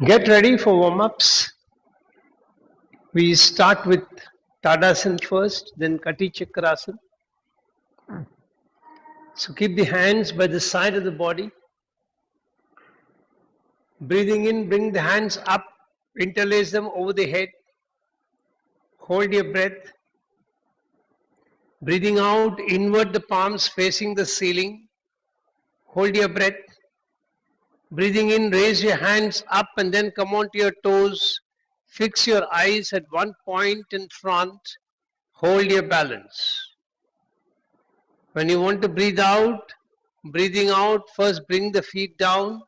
Get ready for warm-ups. We start with Tadasana first, then Kati Chakrasana. So keep the hands by the side of the body. Breathing in, bring the hands up, interlace them over the head. Hold your breath. Breathing out, invert the palms facing the ceiling. Hold your breath. Breathing in, raise your hands up and then come onto your toes. Fix your eyes at one point in front. Hold your balance. When you want to breathe out, breathing out, first bring the feet down,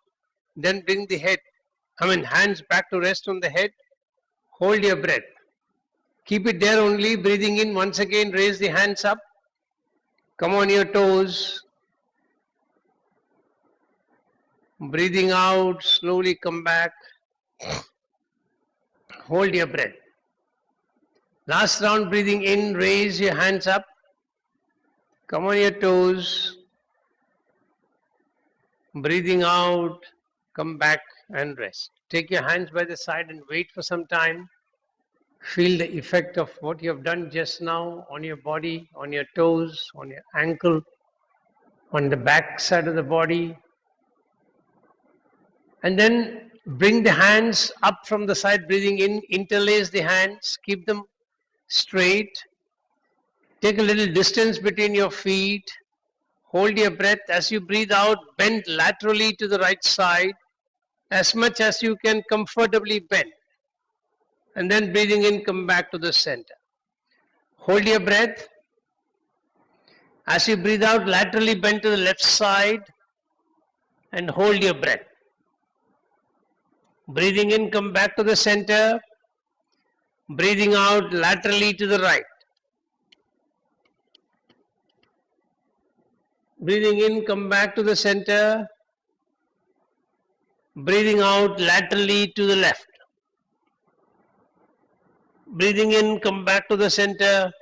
then bring the hands back to rest on the head. Hold your breath. Keep it there only. Breathing in, once again, raise the hands up. Come on your toes. Breathing out, slowly come back. Hold your breath. Last round, breathing in, raise your hands up. Come on your toes. Breathing out, come back and rest. Take your hands by the side and wait for some time. Feel the effect of what you have done just now on your body, on your toes, on your ankle, on the back side of the body. And then bring the hands up from the side, breathing in, interlace the hands, keep them straight. Take a little distance between your feet. Hold your breath. As you breathe out, bend laterally to the right side as much as you can comfortably bend. And then breathing in, come back to the center. Hold your breath. As you breathe out, laterally bend to the left side and hold your breath. Breathing in, come back to the center. Breathing out, laterally to the right. Breathing in, come back to the center. Breathing out, laterally to the left. Breathing in, come back to the center.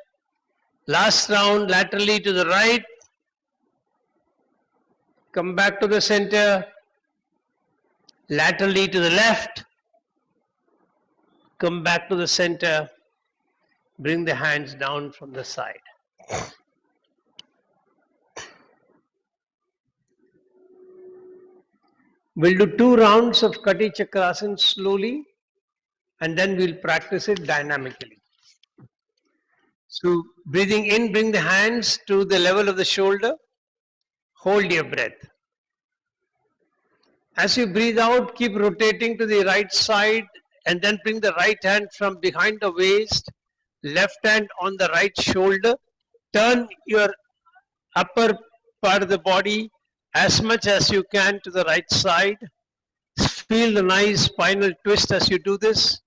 Last round, laterally to the right. Come back to the center. Laterally to the left. Come back to the center. Bring the hands down from the side. We'll do 2 rounds of Kati Chakrasana slowly and then we'll practice it dynamically. So breathing in, bring the hands to the level of the shoulder. Hold your breath. As you breathe out, keep rotating to the right side and then bring the right hand from behind the waist, left hand on the right shoulder. Turn your upper part of the body as much as you can to the right side. Feel the nice spinal twist as you do this.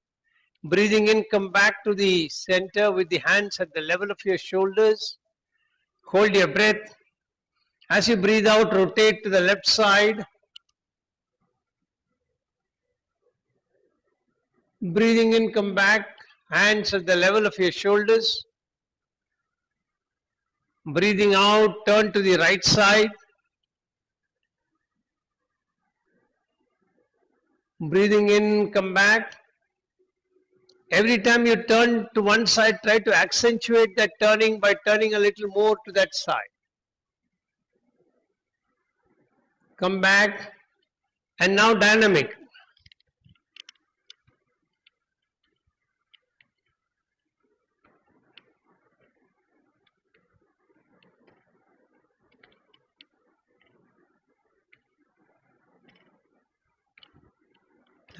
Breathing in, come back to the center with the hands at the level of your shoulders. Hold your breath. As you breathe out, rotate to the left side. Breathing in, come back, hands at the level of your shoulders. Breathing out, turn to the right side. Breathing in, come back. Every time you turn to one side, try to accentuate that turning by turning a little more to that side. Come back. And now dynamic.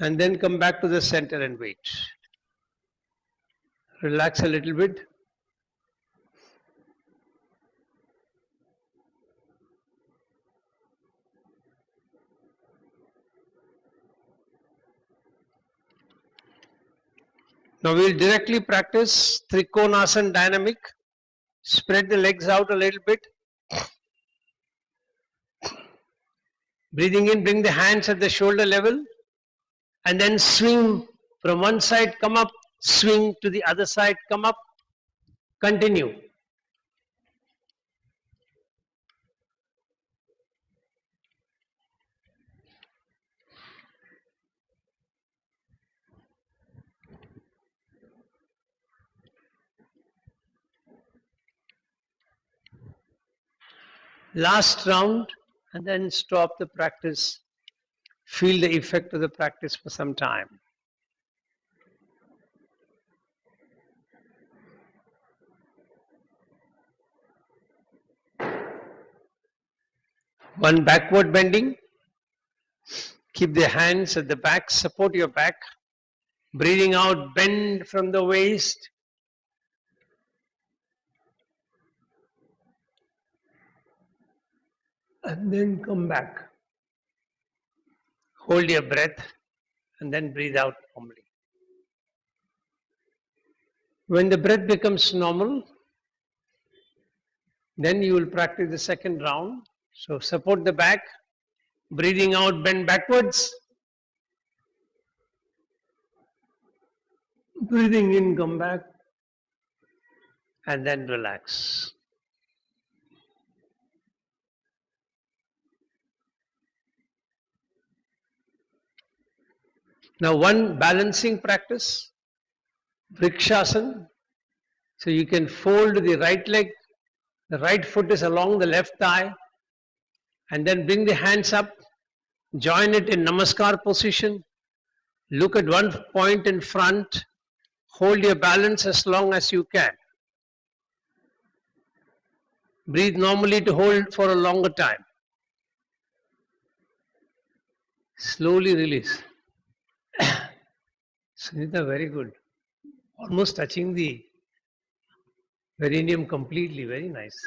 And then come back to the center and wait. Relax a little bit. Now we will directly practice Trikonasana dynamic. Spread the legs out a little bit. Breathing in, bring the hands at the shoulder level. And then swing from one side, come up, swing to the other side, come up, continue. Last round, and then stop the practice. Feel the effect of the practice for some time. One backward bending. Keep the hands at the back, support your back. Breathing out, bend from the waist. And then come back. Hold your breath and then breathe out normally. When the breath becomes normal, then you will practice the second round. So support the back, breathing out, bend backwards. Breathing in, come back, and then relax. Now one balancing practice, Vrikshasana. So you can fold the right leg, the right foot is along the left thigh, and then bring the hands up, join it in Namaskar position, look at one point in front, hold your balance as long as you can. Breathe normally to hold for a longer time. Slowly release. Sunita, very good. Almost touching the perineum completely, very nice.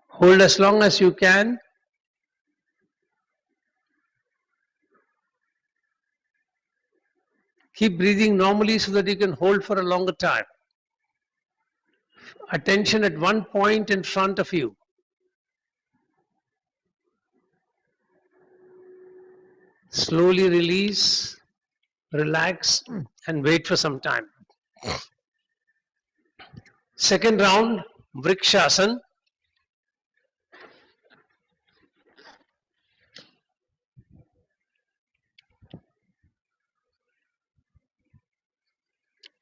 Hold as long as you can. Keep breathing normally so that you can hold for a longer time. Attention at one point in front of you. Slowly release, relax, and wait for some time. Second round, Vrikshasana.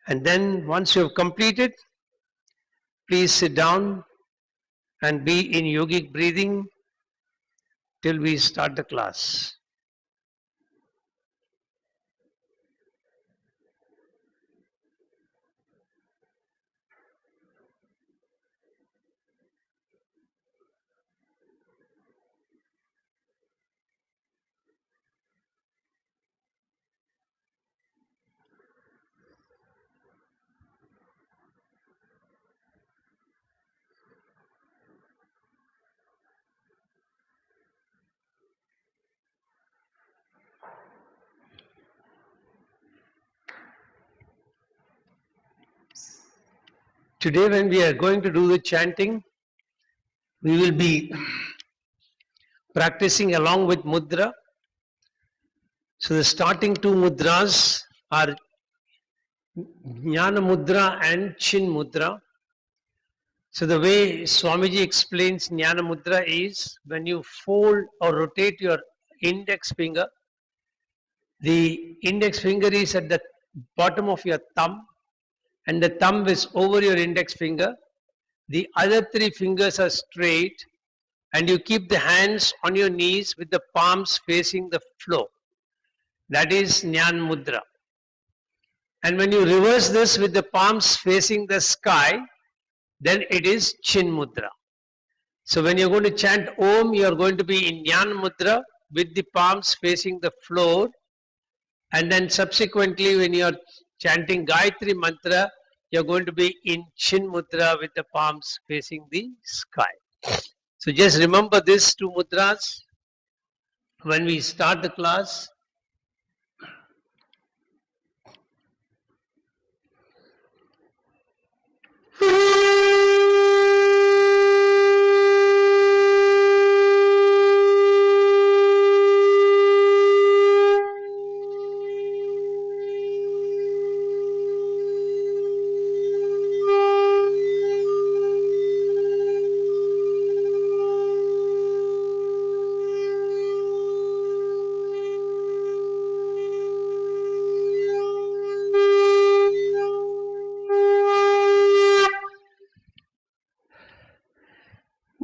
And then once you have completed, please sit down and be in yogic breathing till we start the class. Today when we are going to do the chanting, we will be practicing along with Mudra. So the starting two mudras are Jnana Mudra and Chin Mudra. So the way Swamiji explains Jnana Mudra is when you fold or rotate your index finger, the index finger is at the bottom of your thumb and the thumb is over your index finger. The other three fingers are straight and you keep the hands on your knees with the palms facing the floor. That is Jnana Mudra. And when you reverse this with the palms facing the sky, then it is Chin Mudra. So when you're going to chant Om, you're going to be in Jnana Mudra with the palms facing the floor. And then subsequently when you're chanting Gayatri Mantra, you're going to be in Chin Mudra with the palms facing the sky. So just remember these two mudras when we start the class.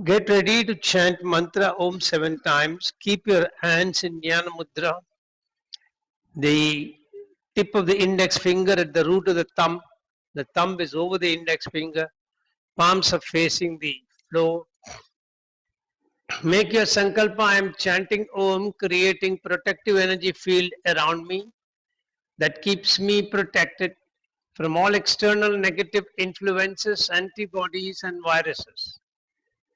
Get ready to chant mantra Om 7 times. Keep your hands in Jnana Mudra. The tip of the index finger at the root of the thumb. The thumb is over the index finger. Palms are facing the floor. Make your sankalpa. I am chanting Om, creating protective energy field around me that keeps me protected from all external negative influences, antibodies, and viruses.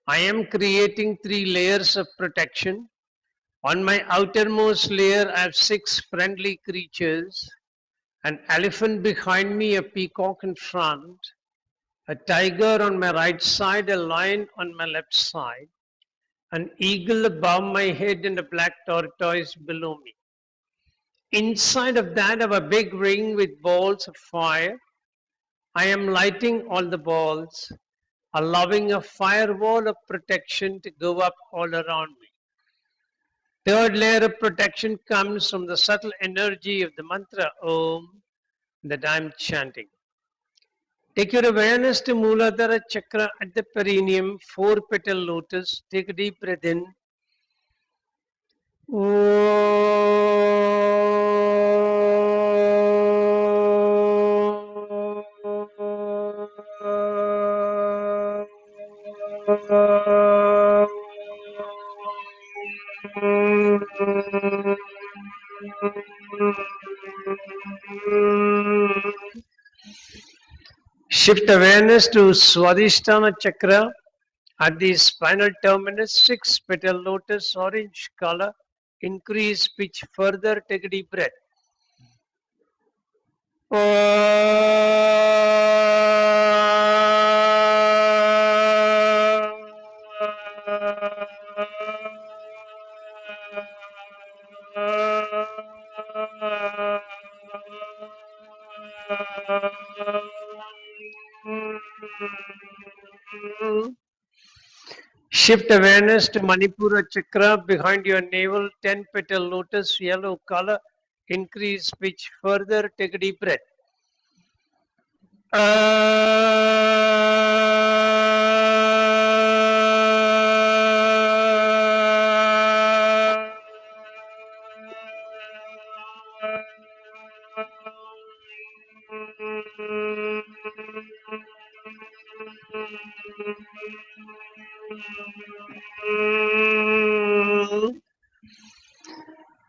I am creating 3 layers of protection. On my outermost layer, I have 6 friendly creatures: an elephant behind me, a peacock in front, a tiger on my right side, a lion on my left side, an eagle above my head, and a black tortoise below me. Inside of that, I have a big ring with balls of fire. I am lighting all the balls, allowing a firewall of protection to go up all around me. Third layer of protection comes from the subtle energy of the mantra Om that I am chanting. Take your awareness to Muladhara chakra at the perineum, 4-petal lotus. Take a deep breath in. Shift awareness to Swadhisthana chakra at the spinal terminus, 6-petal lotus, orange color. Increase pitch further. Take a deep breath. Shift awareness to Manipura chakra behind your navel, 10-petal lotus, yellow color. Increase pitch further. Take a deep breath.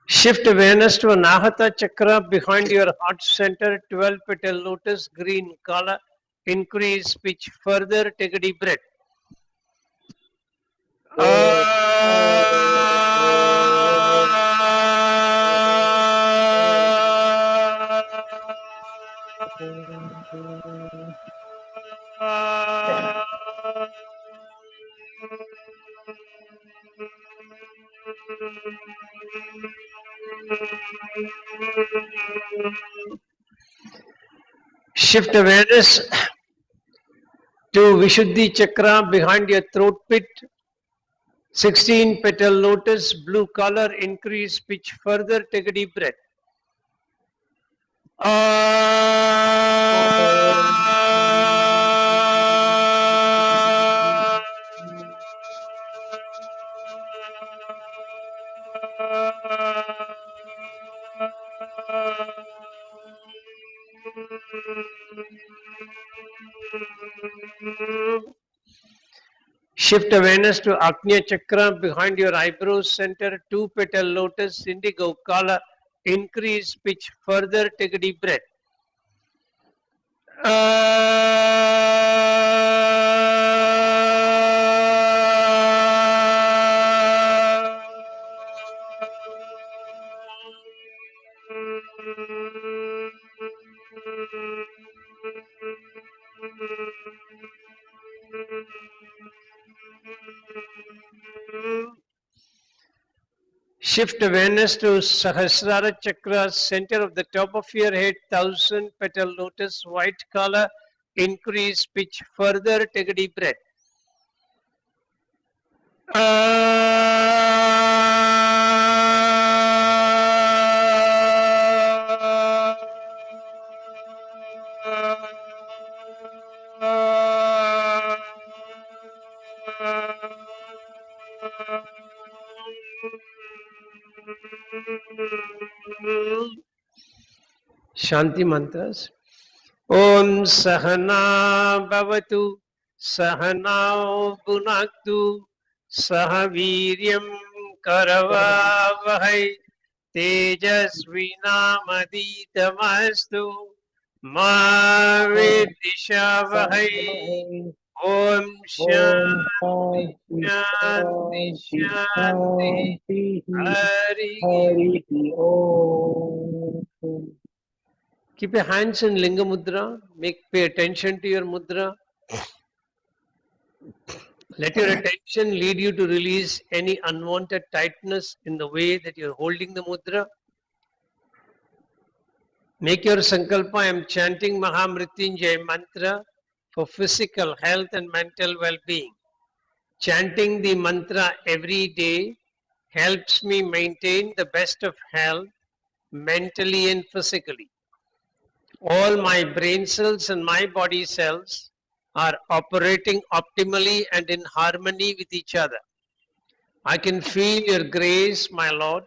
Shift awareness to Anahata chakra behind your heart center, 12-petal lotus, green color. Increase pitch further. Take a deep breath. Shift awareness to Vishuddhi chakra behind your throat pit, 16-petal lotus, blue color. Increase pitch further. Take a deep breath. Shift awareness to Agnya chakra behind your eyebrows center, 2-petal lotus, indigo color. Increase pitch further. Take a deep breath. Shift awareness to Sahasrara chakra, center of the top of your head, 1,000-petal lotus, white color. Increase pitch further. Take a deep breath. Shanti mantras. Om Sahana Bhavatu Sahanao Bhunaktu Sahaviryam Karavavahai Tejasvinamaditamastु Ma Vidishavahai. Om Om Shanti Shanti Shanti Shanti Shanti Shanti Hari. Hari Om. Keep your hands in Linga Mudra. Pay attention to your mudra. Let your attention lead you to release any unwanted tightness in the way that you're holding the mudra. Make your sankalpa. I am chanting Mahamrityunjay mantra for physical health and mental well-being. Chanting the mantra every day helps me maintain the best of health mentally and physically. All my brain cells and my body cells are operating optimally and in harmony with each other. I can feel your grace, my Lord,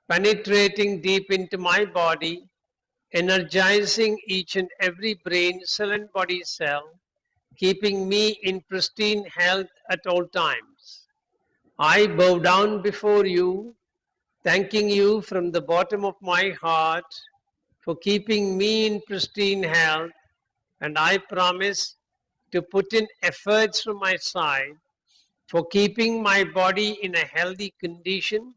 penetrating deep into my body, energizing each and every brain cell and body cell, keeping me in pristine health at all times. I bow down before you, thanking you from the bottom of my heart for keeping me in pristine health, and I promise to put in efforts from my side for keeping my body in a healthy condition,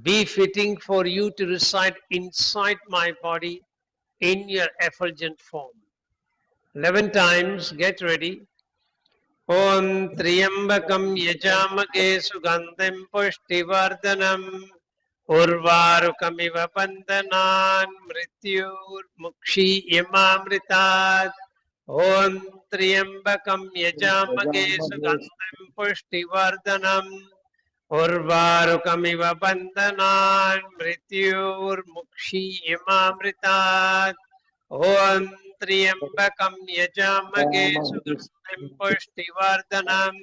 befitting for you to reside inside my body in your effulgent form. 11 times, get ready. Om Triambakam Yajamake Sugandhim Pushtivardhanam Urvarukamiva Bandhanan Mrityur Mukshi Yamamritat. Om Triambakam Yajamake Sugandhim Pushtivardhanam Urvarukamiva Bandhanan Mrityur Mukshi Yamamritat. Om Triambakam Yajamage Sugandhim Pushtivardhanam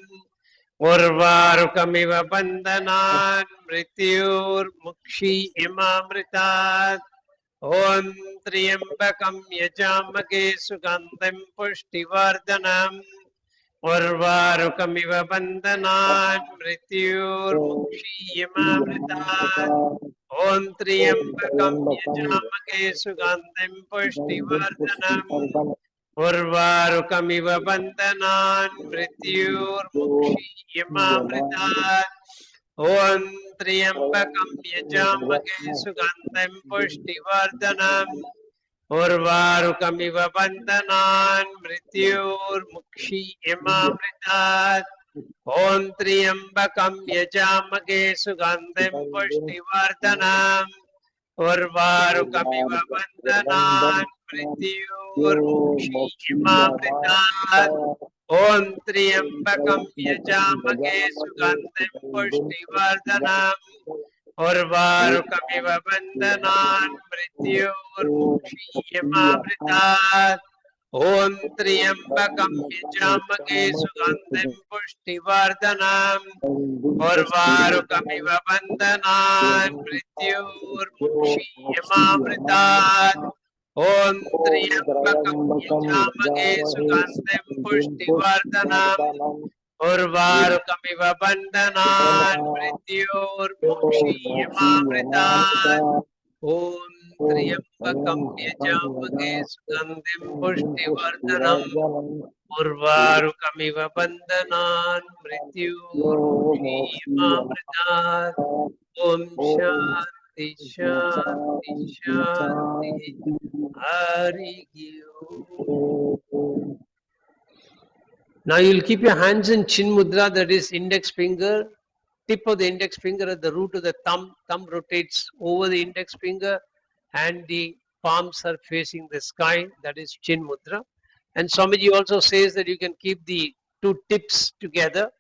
Urvarukamiva Bandhanan Mrityur Mukshi Imamritat. Om Triambakam Yajamage Sugandhim Pushtivardhanam Urvarukamiva Bandhanan Mrityur Mukshi Imamritat. Om Triambakam Yajamage Sugandhim Pushtivardhanam Urvarukamiva Bandhanan Mrityur Mukshi Yamamritat. Om Triambakam Yajamage Sugandhim Pushtivardhanam Urvarukamiva Bandhanan Mrityur Mukshi Yamamritat. Om Triambakam Yajamage Sugandhim Pushtivardhanam Urvarukamiva Bandhanan Mrityur Mukshi Yamamritat. Om Triambakam Yajamage Sugandhim Pushtivardhanam Urvarukamiva Bandhanan Mrityur Mukshi Yamamritat. Om Triambakam Yajamage Sugandhim Pushtivardhanam Urvarukamiva Bandhanan Mrityur Mukshi Yamamritat. Om Triambakam Yajamage Sugandhim Pushtivardhanam Urvarukamiva Bandhanan Mrityur Mukshi Yamamritat. Om Triambakam Yajamage Sugandhim Pushtivardhanam Urvarukamiva Bandhanan Mrityur Mukshi Yamamritat. Om Shanti Shanti Shanti Hari Om. Now you'll keep your hands in Chin Mudra, that is index finger, tip of the index finger at the root of the thumb. Thumb rotates over the index finger and the palms are facing the sky, that is Chin Mudra. And Swamiji also says that you can keep the two tips together.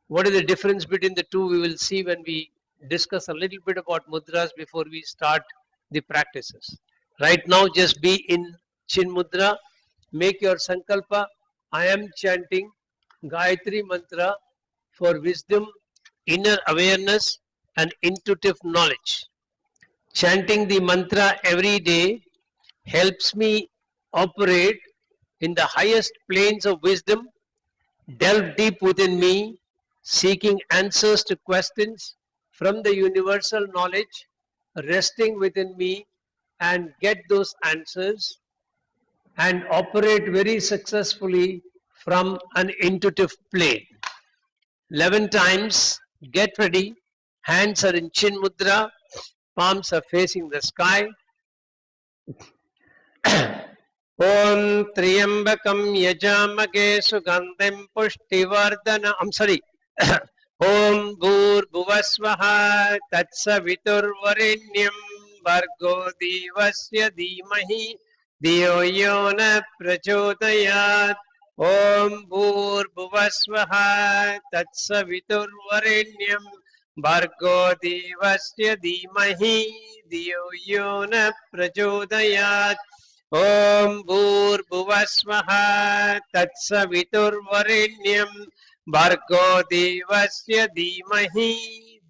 What is the difference between the two, we will see when we discuss a little bit about mudras before we start the practices. Right now, just be in Chin Mudra, make your sankalpa. I am chanting Gayatri Mantra for wisdom, inner awareness and intuitive knowledge. Chanting the mantra every day helps me operate in the highest planes of wisdom, delve deep within me, seeking answers to questions from the universal knowledge resting within me, and get those answers and operate very successfully from an intuitive plane. 11 times, get ready. Hands are in chin mudra, palms are facing the sky. Om Triambakam Yajamage Sugandhim Pushtivardhana. I'm sorry. Om Bhur Bhuvasvaha Tatsaviturvarenyam Bargo Divasya Dhimahi Dhiyo Yona Prachodayat. Om Bhur Bhuvasvaha Tatsaviturvarenyam Bargo Divasya Dhimahi Dhiyo Yona Prachodayat. Om Bhur Bhuvasvaha Tatsaviturvarenyam Bhargo Devasya Dhimahi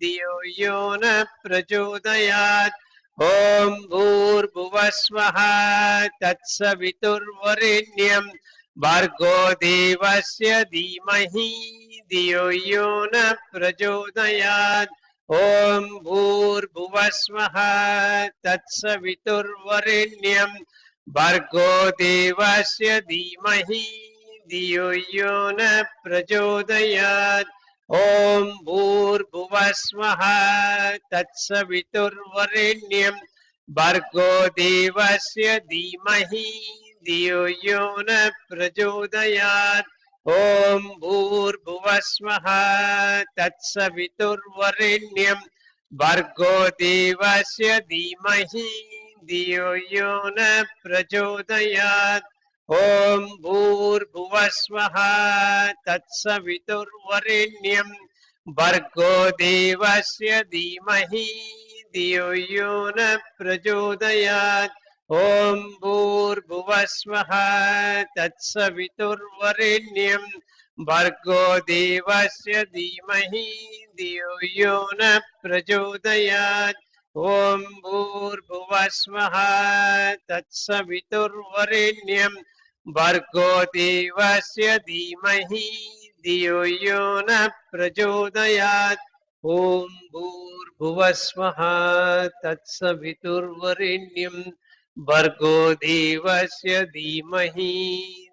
Dhiyo Yona Prachodayat. Om Bhur Bhuvasvaha Tatsaviturvarenyam Bhargo Devasya Dhimahi Dhiyo Yona Prachodayat. Om Bhur Bhuvasvaha Tatsaviturvarenyam Bhargo Devasya Dhimahi Dhiyo Yona Prachodayat. Om Bhur Bhuvasvaha Tatsaviturvarenyam Bhargo Devasya Dhimahi Dhiyo Yona Prachodayat. Om Bhur Bhuvasvaha Tatsaviturvarenyam Bhargo Devasya Dhimahi Dhiyo Yona Prachodayat. Om Bhur Bhuvasvaha Tatsaviturvarenyam Bhargo Devasya Dhimahi Dhiyo Yona Prachodayat. Om Bhur Bhuvasvaha Tatsaviturvarenyam Bhargo Devasya Dhimahi Dhiyo Yona Prachodayat. Om Bhur Bhuvasvaha Tatsaviturvarenyam Bhargo Devasya Dhimahi Dhiyo Yona Prachodayat. Om Bhur Bhuvasvaha Tatsaviturvarenyam Bhargo Devasya Dhimahi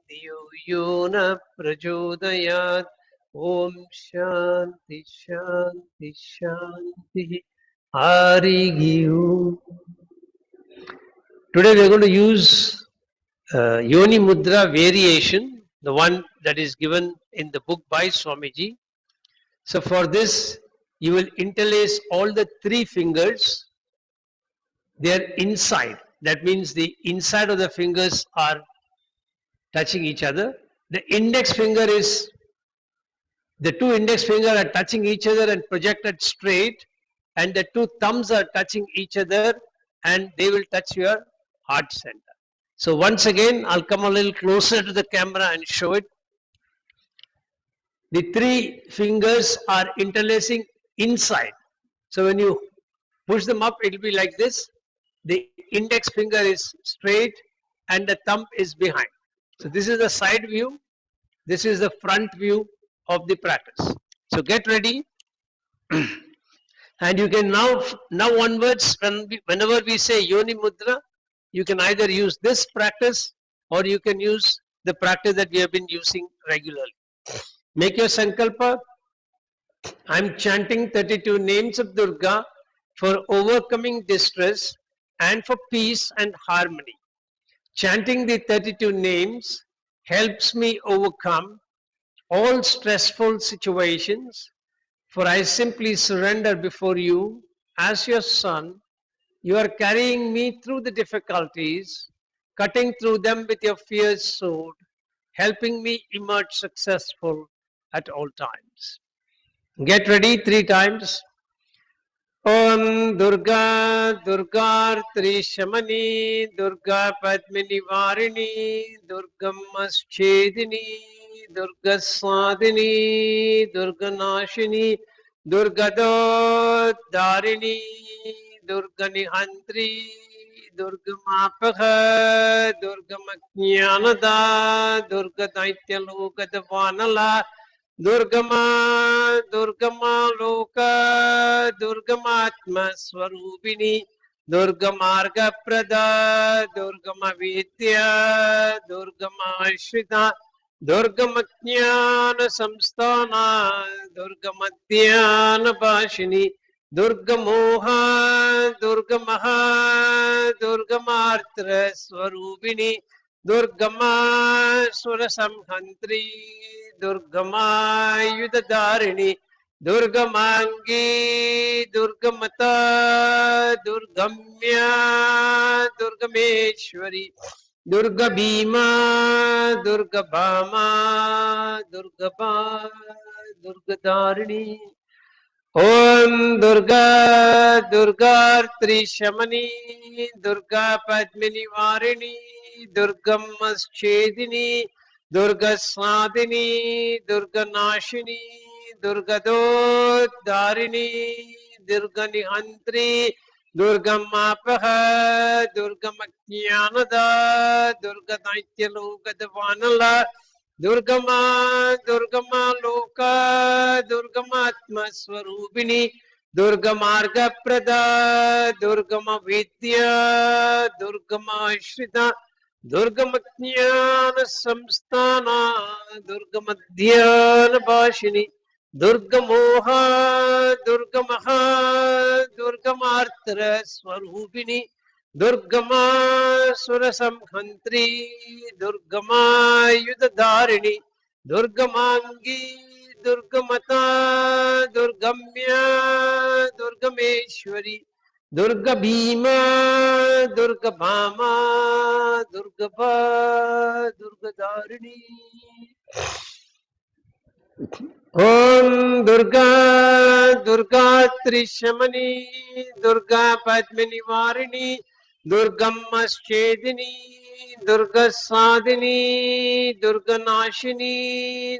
Dhiyo Yona Prachodayat. Om Shanti Shanti Shanti. Hari Om. Today we are going to use Yoni Mudra variation, the one that is given in the book by Swamiji. So for this, you will interlace all the three fingers. They are inside. That means the inside of the fingers are touching each other. The two index fingers are touching each other and projected straight, and the two thumbs are touching each other and they will touch your heart center. So once again, I'll come a little closer to the camera and show it. The three fingers are interlacing inside. So when you push them up, it will be like this. The index finger is straight and the thumb is behind. So this is the side view. This is the front view of the practice. So get ready. And you can now onwards, whenever we say Yoni Mudra, you can either use this practice or you can use the practice that we have been using regularly. Make your sankalpa. I'm chanting 32 names of Durga for overcoming distress and for peace and harmony. Chanting the 32 names helps me overcome all stressful situations, for I simply surrender before you as your son. You are carrying me through the difficulties, cutting through them with your fierce sword, helping me emerge successful at all times. Get ready 3 times. Om Durga Durgartri Shamani Durga Padmini Varini Durgammaschedini Durga Sadini Durga Nashini Durga Darini Durga Nihantri दुर्गमापः दुर्गमज्ञानदा दुर्गदैत्यलोकदवानला दुर्गमा दुर्गमालोक दुर्गमात्मस्वरूपिणी दुर्गमार्गप्रदा दुर्गमविद्या दुर्गमाश्रिता दुर्गमज्ञानसंस्थाना दुर्गमध्यानभाषिणी दुर्गमोह दुर्गमः दुर्गमार्त्रस्वरूपिणी दुर्गमासुरसंहन्त्री दुर्गमायुधधारिणी दुर्गमांगी दुर्गमता दुर्गम्या दुर्गमेश्वरी दुर्गभीमा दुर्गभामा दुर्गभा दुर्गधारिणी ओम दुर्गा दुर्गार्त्रिशमनी दुर्गा पद्मिनी वारिणी दुर्गमश्चेदिनी दुर्गस्वादिनी दुर्गनाशिनी दुर्गदोद्धारिणी दुर्गनिहंत्री दुर्गमापः दुर्गमज्ञानदा दुर्गदैत्यलोकदवानला दुर्गमा दुर्गमा लोका दुर्गमात्मस्वरूपिणी दुर्गमार्गप्रदा दुर्गमविद्या दुर्गमाश्रिता दुर्गमज्ञानसंस्थाना दुर्गमध्यानभाषिणी दुर्गमोह दुर्गमः दुर्गमार्त्रस्वरूपिणी दुर्गमासुरसंहन्त्री दुर्गमायुधधारिणी दुर्गमांगी दुर्गमता दुर्गम्या दुर्गमेश्वरी दुर्गभीमा दुर्गभामा दुर्गभा दुर्गधारिणी ओम दुर्गा दुर्गा त्रिशमनी दुर्गा पद्मिनी वारिणी दुर्गमश्चेदिनी दुर्गसादिनी दुर्गनाशिनी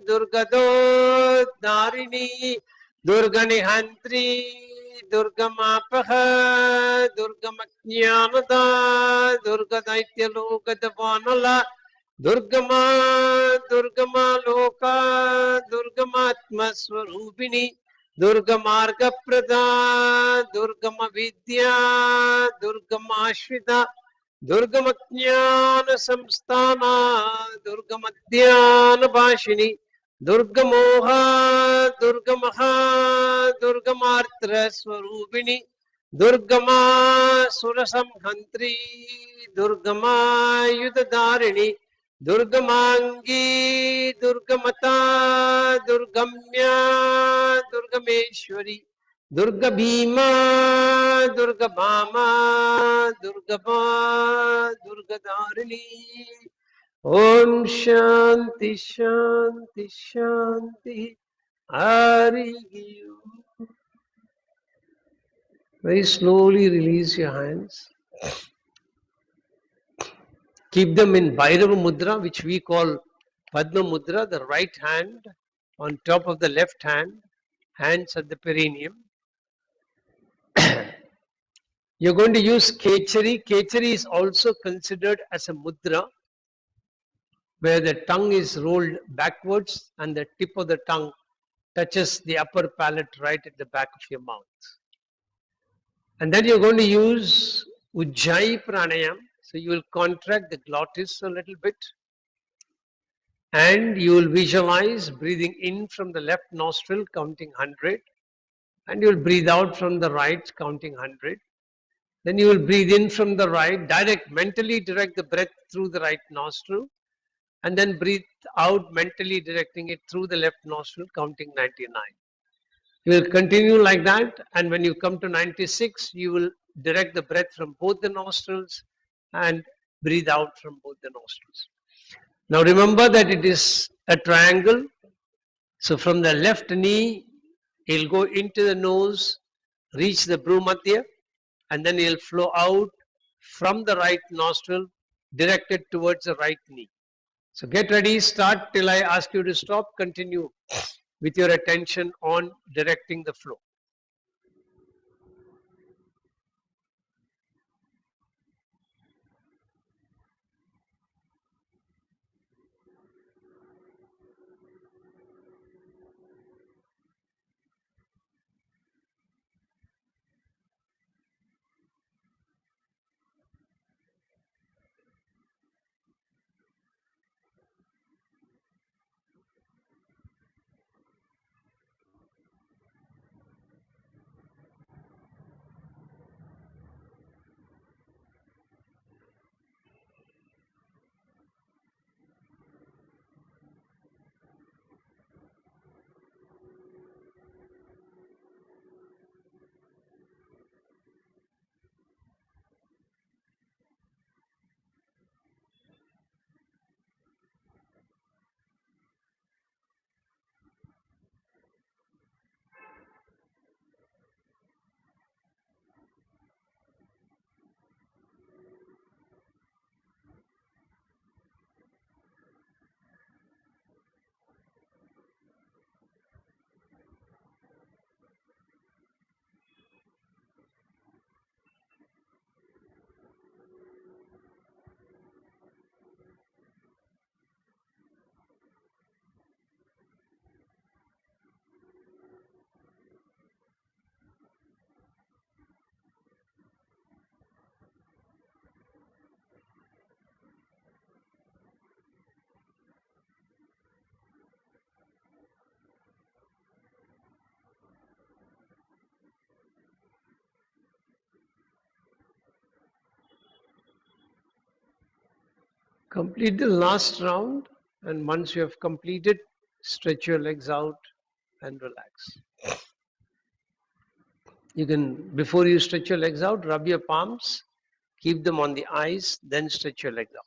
दुर्गदोद्धारिणी दुर्गनिहंत्री दुर्गमापः दुर्गमज्ञानदा दुर्गदैत्यलोकदवानला दुर्गमा दुर्गमा लोका दुर्गमात्मस्वरूपिणी दुर्गमार्गप्रदा दुर्गमविद्या दुर्गमाश्रिता दुर्गमज्ञानसंस्थाना दुर्गमध्यानभाषिणी दुर्गमोह दुर्गमः दुर्गमार्त्रस्वरूपिणी दुर्गमासुरसंहन्त्री दुर्गमायुधधारिणी दुर्गमांगी दुर्गमता दुर्गम्या दुर्गमेश्वरी दुर्गभीमा दुर्गभामा दुर्गभा दुर्गधारिणी ओम शांति शांति शांति Hari very slowly release your hands. Keep them in Bhairava Mudra, which we call Padma Mudra, the right hand on top of the left hand, hands at the perineum. You're going to use Kechari. Kechari is also considered as a mudra, where the tongue is rolled backwards and the tip of the tongue touches the upper palate right at the back of your mouth. And then you're going to use Ujjayi Pranayam. So you will contract the glottis a little bit. And you will visualize breathing in from the left nostril, counting 100. And you will breathe out from the right, counting 100. Then you will breathe in from the right, mentally direct the breath through the right nostril. And then breathe out, mentally directing it through the left nostril, counting 99. You will continue like that, and when you come to 96, you will direct the breath from both the nostrils and breathe out from both the nostrils. Now remember that it is a triangle. So from the left knee, he'll go into the nose, reach the Bhumadhya, and then he'll flow out from the right nostril, directed towards the right knee. So get ready, start till I ask you to stop, continue with your attention on directing the flow. Complete the last round, and once you have completed, stretch your legs out and relax. You can, before you stretch your legs out, rub your palms, keep them on the eyes, then stretch your legs out.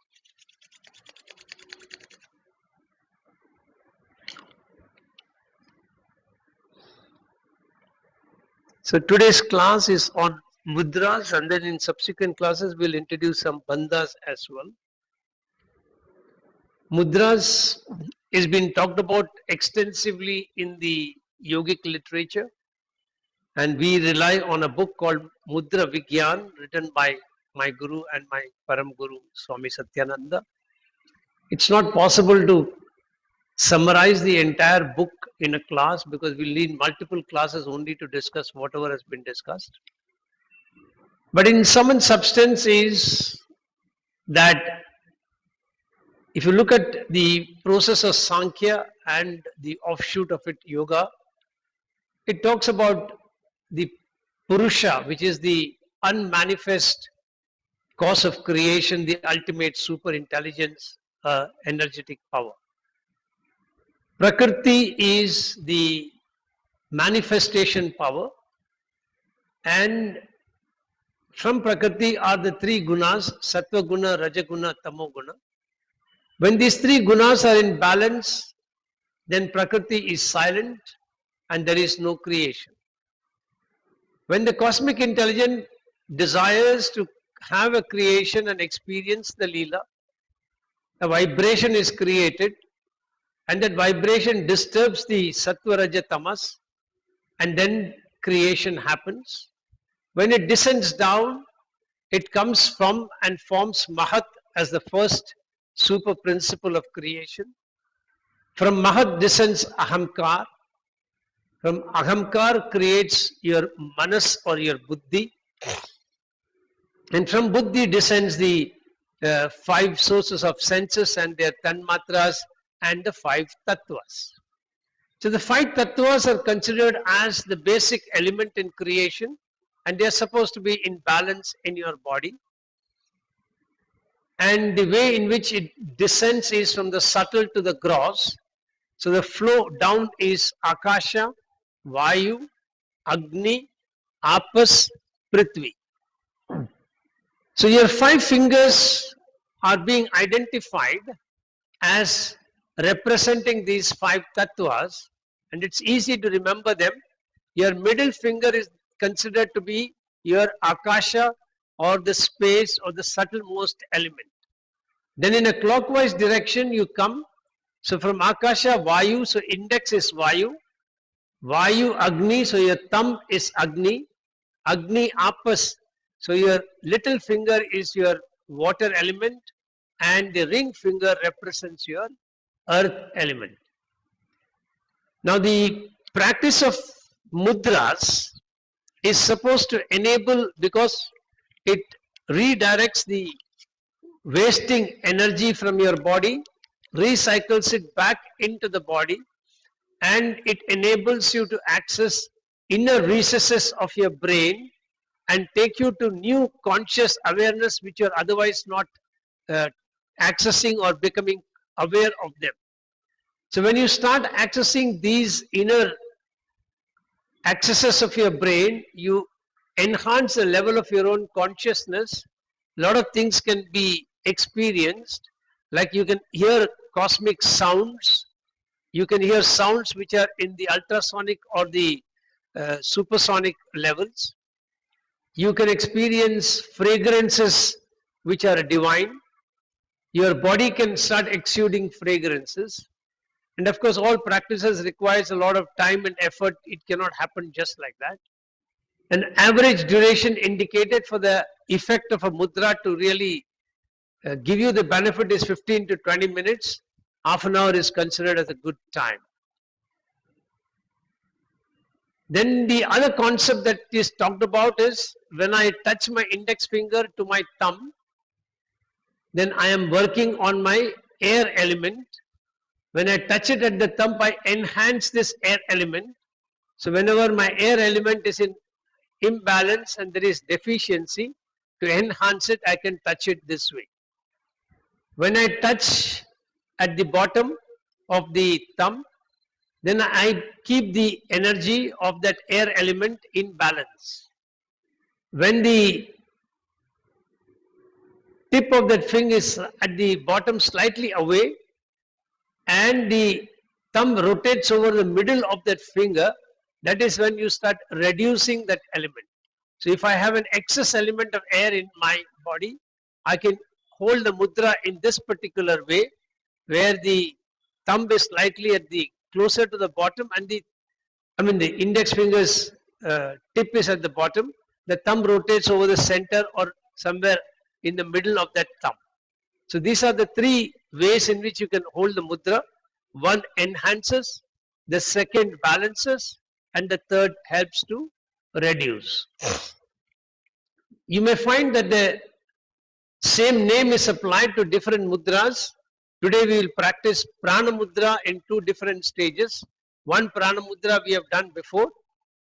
So today's class is on mudras, and then in subsequent classes we'll introduce some bandhas as well. Mudras is being talked about extensively in the yogic literature, and we rely on a book called Mudra Vigyan, written by my guru and my Param Guru Swami Satyananda. It's not possible to summarize the entire book in a class because we'll need multiple classes only to discuss whatever has been discussed. But in sum and substance is that if you look at the process of Sankhya and the offshoot of it, Yoga, it talks about the Purusha, which is the unmanifest cause of creation, the ultimate super intelligence, energetic power. Prakriti is the manifestation power, and from Prakriti are the three gunas, Sattva guna, Raja guna, Tamo guna. When these three gunas are in balance, then Prakriti is silent and there is no creation. When the cosmic intelligence desires to have a creation and experience the Leela, a vibration is created, and that vibration disturbs the Sattva Raja Tamas, and then creation happens. When it descends down, it comes from and forms Mahat as the first super principle of creation. From Mahat descends Ahamkar. From Ahamkar creates your Manas or your Buddhi. And from Buddhi descends the five sources of senses and their Tanmatras and the five Tattvas. So the five Tattvas are considered as the basic element in creation, and they are supposed to be in balance in your body. And the way in which it descends is from the subtle to the gross. So the flow down is Akasha, Vayu, Agni, Apas, Prithvi. So your five fingers are being identified as representing these five tattvas, and it's easy to remember them. Your middle finger is considered to be your Akasha, or the space, or the subtlemost element. Then in a clockwise direction you come. So from Akasha, Vayu, so index is Vayu. Vayu, Agni, so your thumb is Agni. Agni, Apas, so your little finger is your water element, and the ring finger represents your earth element. Now the practice of mudras is supposed to enable, because it redirects the wasting energy from your body, recycles it back into the body, and it enables you to access inner recesses of your brain and take you to new conscious awareness which you are otherwise not accessing or becoming aware of them. So when you start accessing these inner accesses of your brain, you enhance the level of your own consciousness. A lot of things can be experienced, like you can hear cosmic sounds, you can hear sounds which are in the ultrasonic or the supersonic levels. You can experience fragrances which are divine. Your body can start exuding fragrances. And of course, all practices requires a lot of time and effort. It cannot happen just like that. An average duration indicated for the effect of a mudra to really give you the benefit is 15 to 20 minutes. Half an hour is considered as a good time. Then the other concept that is talked about is when I touch my index finger to my thumb, then I am working on my air element. When I touch it at the thumb, I enhance this air element. So whenever my air element is in imbalance and there is deficiency, to enhance it, I can touch it this way. When I touch at the bottom of the thumb, then I keep the energy of that air element in balance. When the tip of that finger is at the bottom slightly away and the thumb rotates over the middle of that finger, that is when you start reducing that element. So if I have an excess element of air in my body, I can hold the mudra in this particular way, where the thumb is slightly at the closer to the bottom and the index finger's tip is at the bottom. The thumb rotates over the center or somewhere in the middle of that thumb. So these are the three ways in which you can hold the mudra. One enhances, the second balances, and the third helps to reduce. You may find that the same name is applied to different mudras. Today we will practice prana mudra in two different stages. One prana mudra we have done before,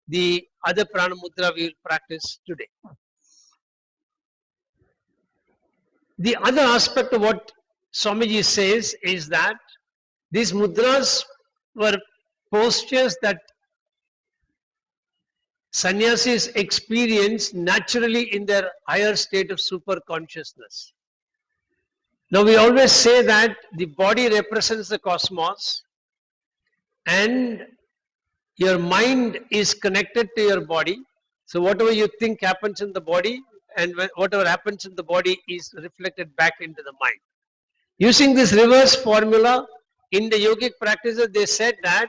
the other prana mudra we will practice today. The other aspect of what Swamiji says is that these mudras were postures that sannyasis experience naturally in their higher state of super consciousness. Now we always say that the body represents the cosmos and your mind is connected to your body. So whatever you think happens in the body and whatever happens in the body is reflected back into the mind. Using this reverse formula in the yogic practices, they said that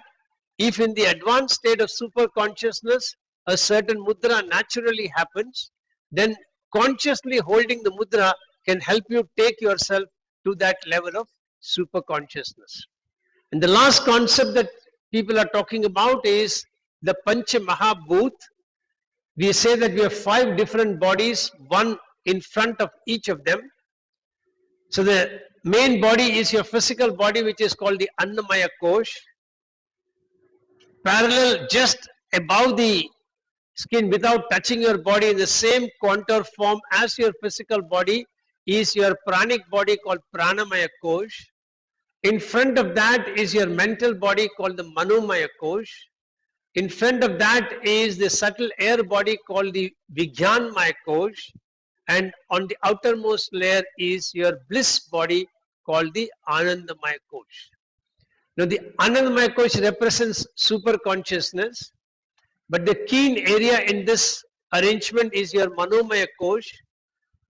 if in the advanced state of super consciousness a certain mudra naturally happens, then consciously holding the mudra can help you take yourself to that level of super consciousness. And the last concept that people are talking about is the Pancha Mahabhut. We say that we have 5 different bodies, one in front of each of them. So the main body is your physical body, which is called the Annamaya Kosh. Parallel just above the skin without touching your body in the same contour form as your physical body is your pranic body called Pranamaya Kosh. In front of that is your mental body called the Manomaya Kosh. In front of that is the subtle air body called the Vijnanmaya Kosh. And on the outermost layer is your bliss body called the Anandamaya Kosh. Now the Anandamaya Kosh represents super consciousness, but the keen area in this arrangement is your Manomaya Kosh.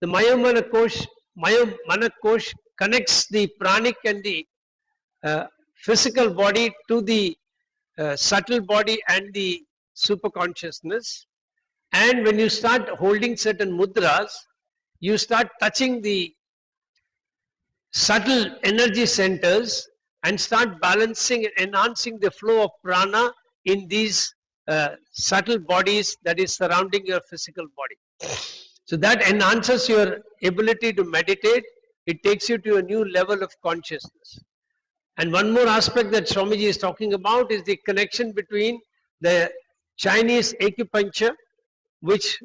The Mana Kosh connects the pranic and the physical body to the subtle body and the super consciousness. And when you start holding certain mudras, you start touching the subtle energy centers and start balancing and enhancing the flow of prana in these subtle bodies that is surrounding your physical body. So that enhances your ability to meditate. It takes you to a new level of consciousness. And one more aspect that Swamiji is talking about is the connection between the Chinese acupuncture, which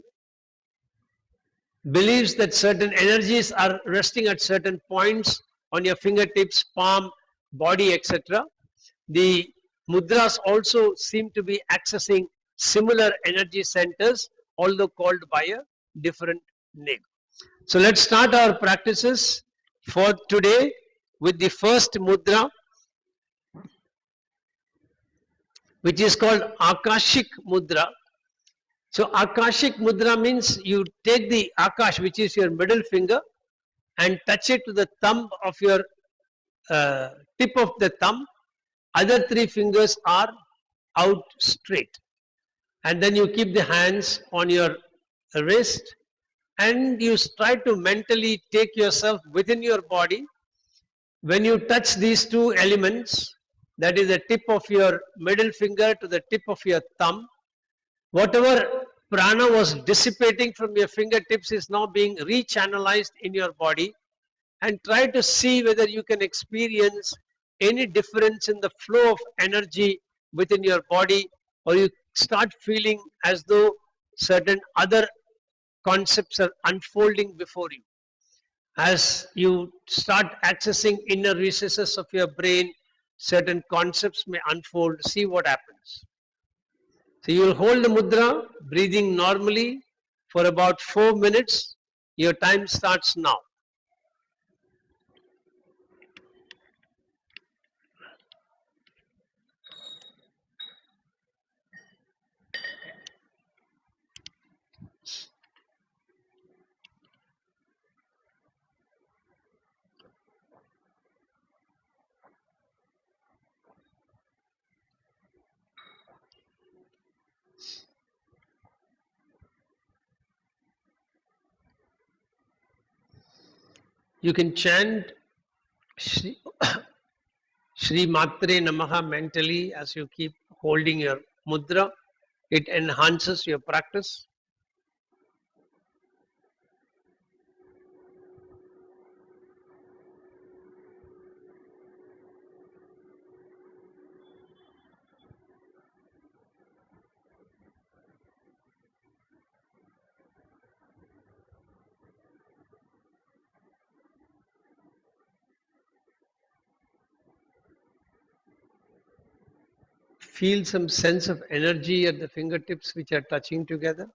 believes that certain energies are resting at certain points on your fingertips, palm, body, etc. The mudras also seem to be accessing similar energy centers, although called by a different name. So let's start our practices for today with the first mudra, which is called Akashik Mudra. So Akashik Mudra means you take the Akash, which is your middle finger, and touch it to the thumb of your tip of the thumb. Other 3 fingers are out straight. And then you keep the hands on your wrist and you try to mentally take yourself within your body. When you touch these 2 elements, that is the tip of your middle finger to the tip of your thumb, whatever prana was dissipating from your fingertips is now being rechannelized in your body, and try to see whether you can experience any difference in the flow of energy within your body, or you start feeling as though certain other concepts are unfolding before you. As you start accessing inner recesses of your brain, certain concepts may unfold. See what happens. So you will hold the mudra, breathing normally for about 4 minutes. Your time starts now. You can chant Shri, Shri Matre Namaha mentally as you keep holding your mudra. It enhances your practice. Feel some sense of energy at the fingertips which are touching together.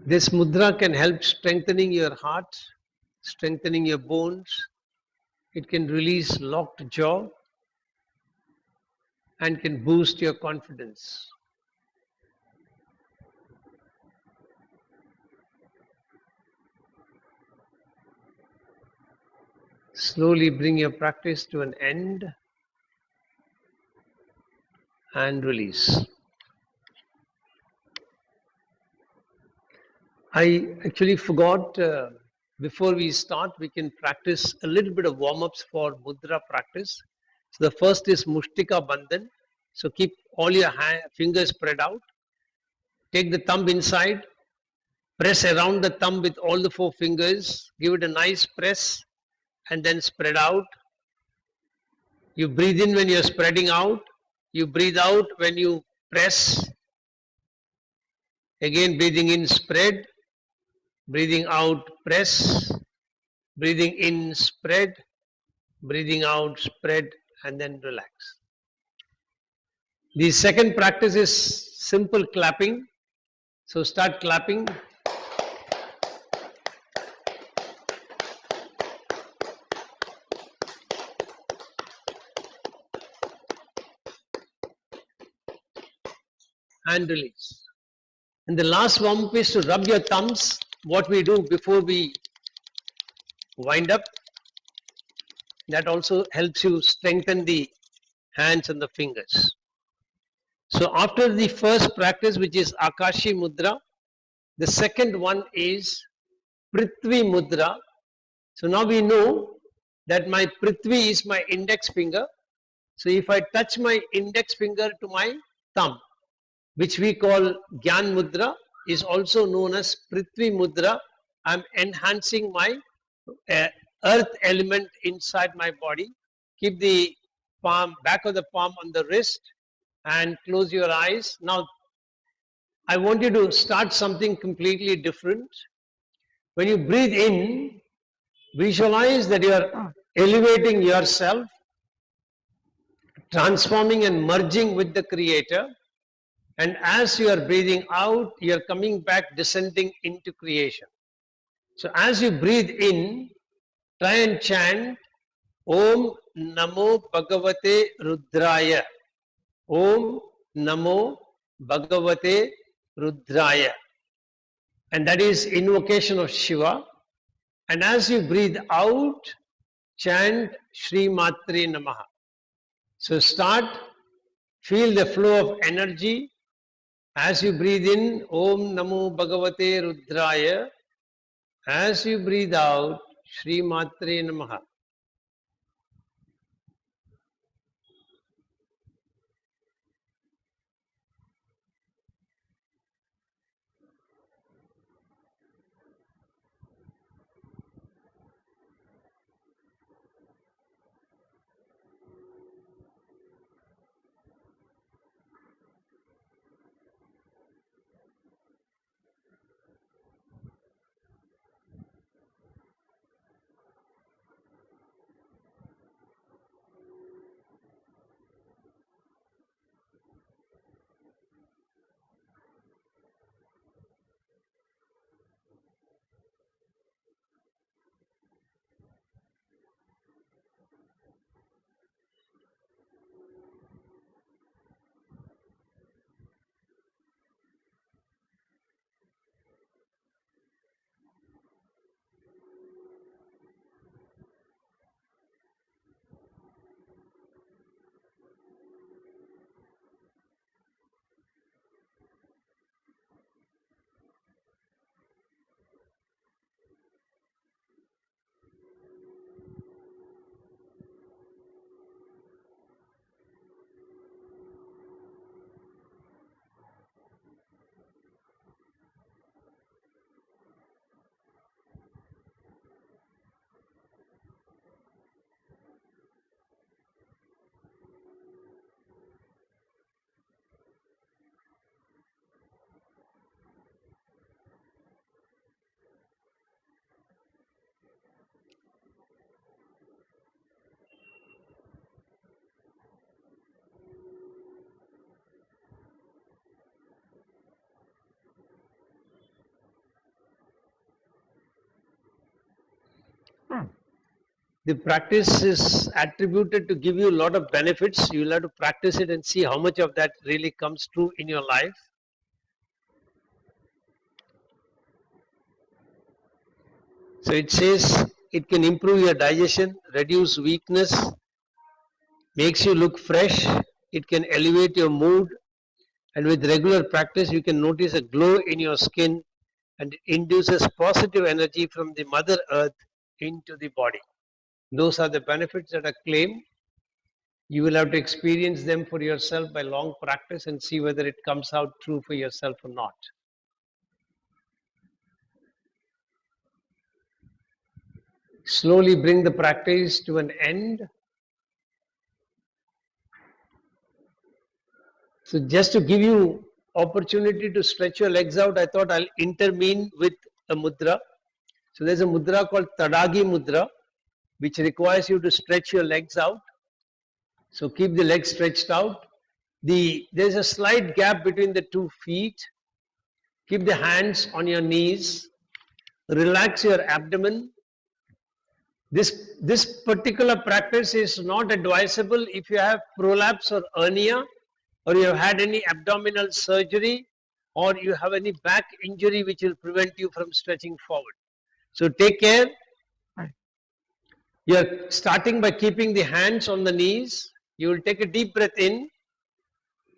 This mudra can help strengthening your heart, strengthening your bones. It can release locked jaw and can boost your confidence. Slowly bring your practice to an end and release. I actually forgot before we start, we can practice a little bit of warm ups for mudra practice. So, the first is Mushtika Bandhan. So, keep all your fingers spread out. Take the thumb inside, press around the thumb with all the 4 fingers, give it a nice press, and then spread out. You breathe in when you're spreading out, you breathe out when you press. Again, breathing in, spread, breathing out, press, breathing in, spread, breathing out, spread, and then relax. The second practice is simple clapping. So start clapping. and release. And the last warm-up is to rub your thumbs, what we do before we wind up. That also helps you strengthen the hands and the fingers. So after the first practice, which is Akashi Mudra, the second one is Prithvi Mudra. So now we know that my Prithvi is my index finger. So if I touch my index finger to my thumb, which we call Gyan Mudra, is also known as Prithvi Mudra. I'm enhancing my earth element inside my body. Keep the palm, back of the palm on the wrist and close your eyes. Now, I want you to start something completely different. When you breathe in, visualize that you are elevating yourself, transforming and merging with the Creator. And as you are breathing out, you are coming back, descending into creation. So as you breathe in, try and chant Om Namo Bhagavate Rudraya. Om Namo Bhagavate Rudraya. And that is invocation of Shiva. And as you breathe out, chant Shri Matre Namaha. So start, feel the flow of energy. As you breathe in, Om Namo Bhagavate Rudraya. As you breathe out, Shri Matre Namaha. The practice is attributed to give you a lot of benefits. You'll have to practice it and see how much of that really comes true in your life. So it says it can improve your digestion, reduce weakness, makes you look fresh, it can elevate your mood, and with regular practice you can notice a glow in your skin and it induces positive energy from the Mother Earth into the body. Those are the benefits that are claimed. You will have to experience them for yourself by long practice and see whether it comes out true for yourself or not. Slowly bring the practice to an end. So just to give you opportunity to stretch your legs out, I thought I'll intervene with a mudra. So there's a mudra called Tadagi Mudra, which requires you to stretch your legs out. So keep the legs stretched out. There's a slight gap between the 2 feet. Keep the hands on your knees. Relax your abdomen. This particular practice is not advisable if you have prolapse or hernia, or you have had any abdominal surgery, or you have any back injury which will prevent you from stretching forward. So take care. You are starting by keeping the hands on the knees. You will take a deep breath in,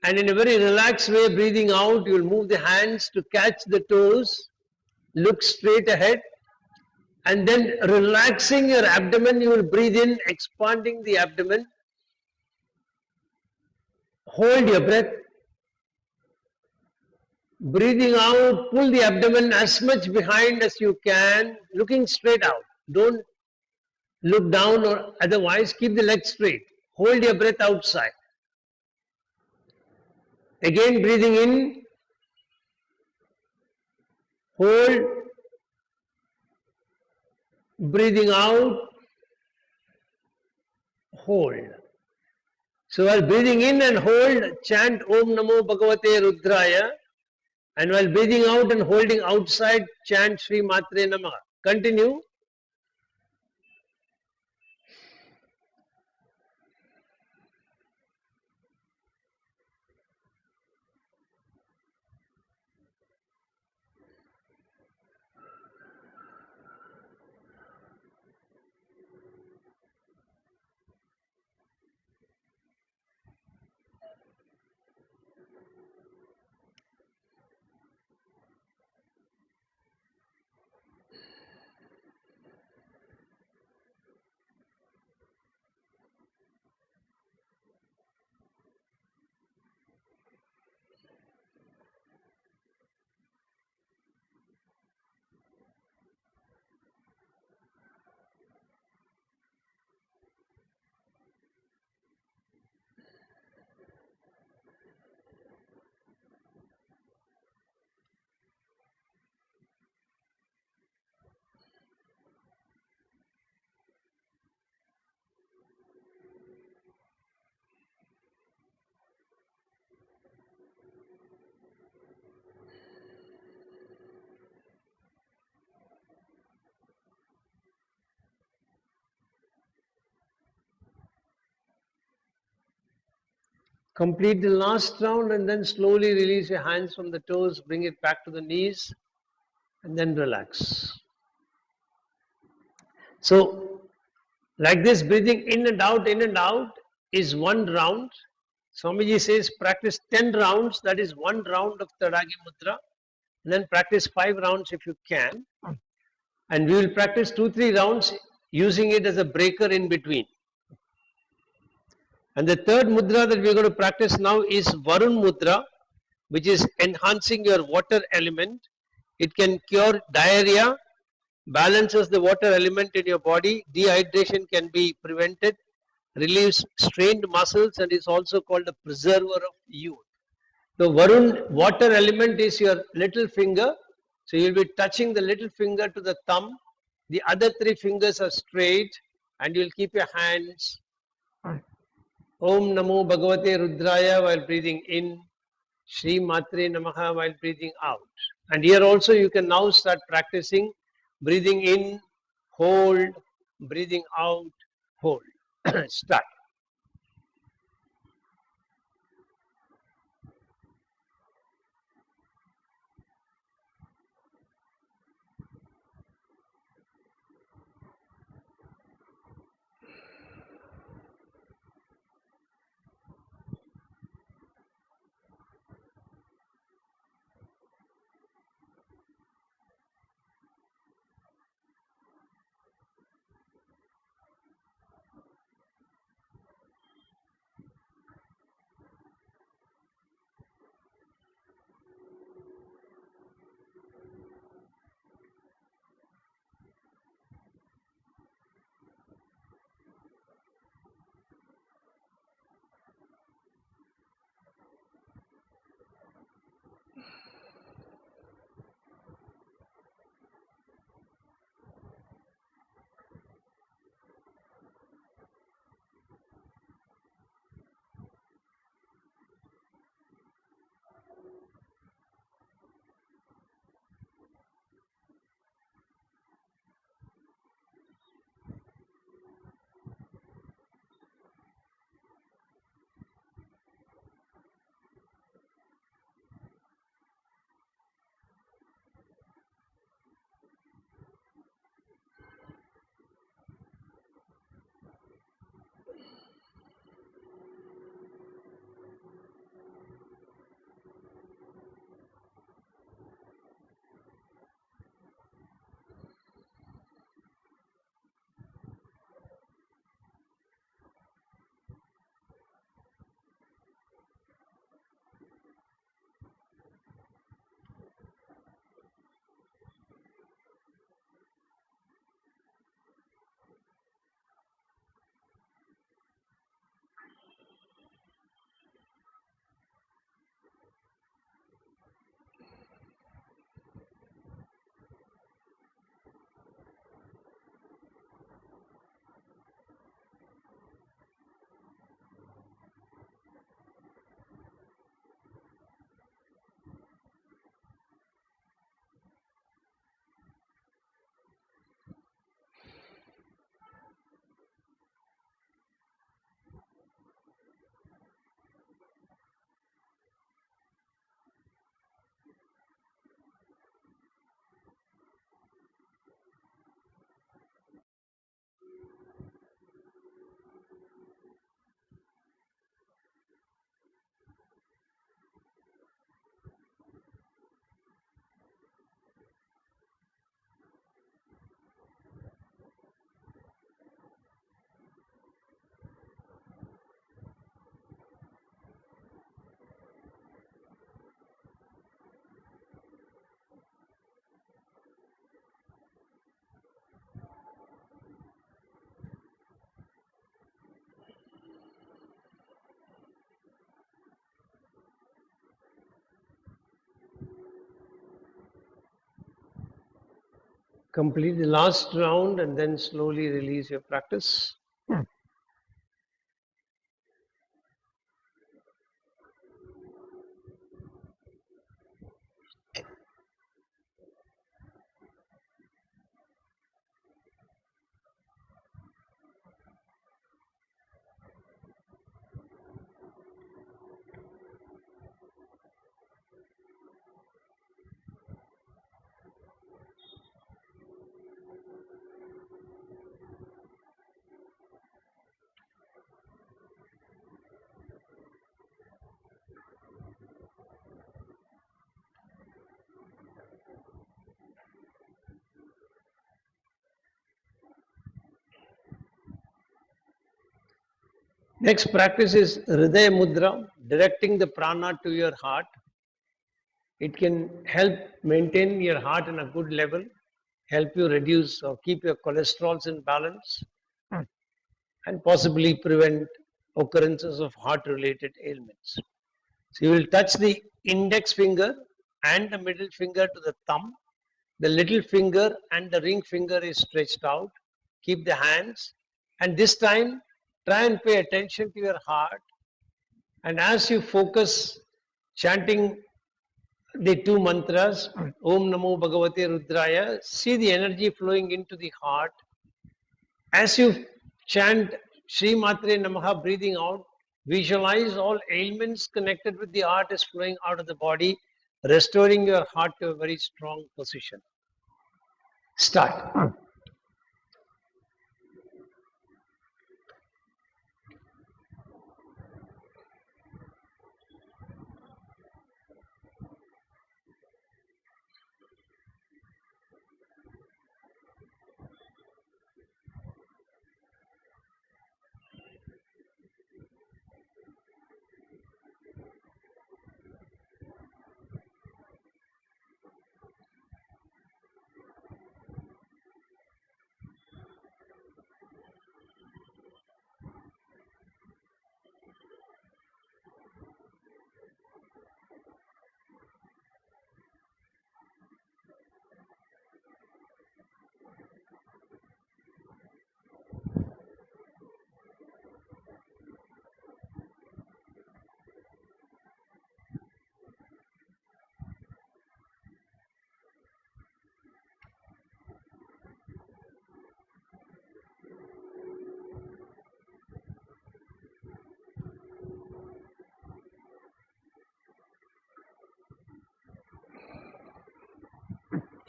and in a very relaxed way, breathing out, you will move the hands to catch the toes, look straight ahead, and then relaxing your abdomen, you will breathe in, expanding the abdomen. Hold your breath. Breathing out, pull the abdomen as much behind as you can, looking straight out. Don't look down or otherwise, keep the legs straight. Hold your breath outside. Again, breathing in, hold, breathing out, hold. So while breathing in and hold, chant Om Namo Bhagavate Rudraya. And while breathing out and holding outside, chant Sri Matre Namaha. Continue. Complete the last round and then slowly release your hands from the toes, bring it back to the knees, and then relax. So, like this, breathing in and out is one round. Swamiji says practice 10 rounds, that is one round of Tadagi Mudra, and then practice 5 rounds if you can. And we will practice 2-3 rounds using it as a breaker in between. And the third mudra that we are going to practice now is Varun Mudra, which is enhancing your water element. It can cure diarrhea, balances the water element in your body, dehydration can be prevented, relieves strained muscles, and is also called a preserver of youth. So Varun, water element is your little finger. So you'll be touching the little finger to the thumb. The other 3 fingers are straight, and you'll keep your hands Om Namo Bhagavate Rudraya while breathing in, Sri Matre Namaha while breathing out. And here also you can now start practicing breathing in, hold, breathing out, hold. Start. Complete the last round and then slowly release your practice. Next practice is Hridaya Mudra, directing the prana to your heart. It can help maintain your heart in a good level, help you reduce or keep your cholesterols in balance, and possibly prevent occurrences of heart related ailments. So you will touch the index finger and the middle finger to the thumb. The little finger and the ring finger is stretched out. Keep the hands, and this time try and pay attention to your heart. And as you focus chanting the two mantras, Om Namo Bhagavate Rudraya, see the energy flowing into the heart. As you chant Sri Matre Namaha, breathing out, visualize all ailments connected with the heart is flowing out of the body, restoring your heart to a very strong position. Start.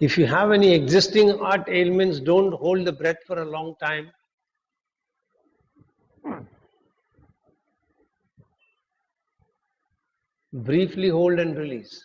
If you have any existing heart ailments, don't hold the breath for a long time. Briefly hold and release.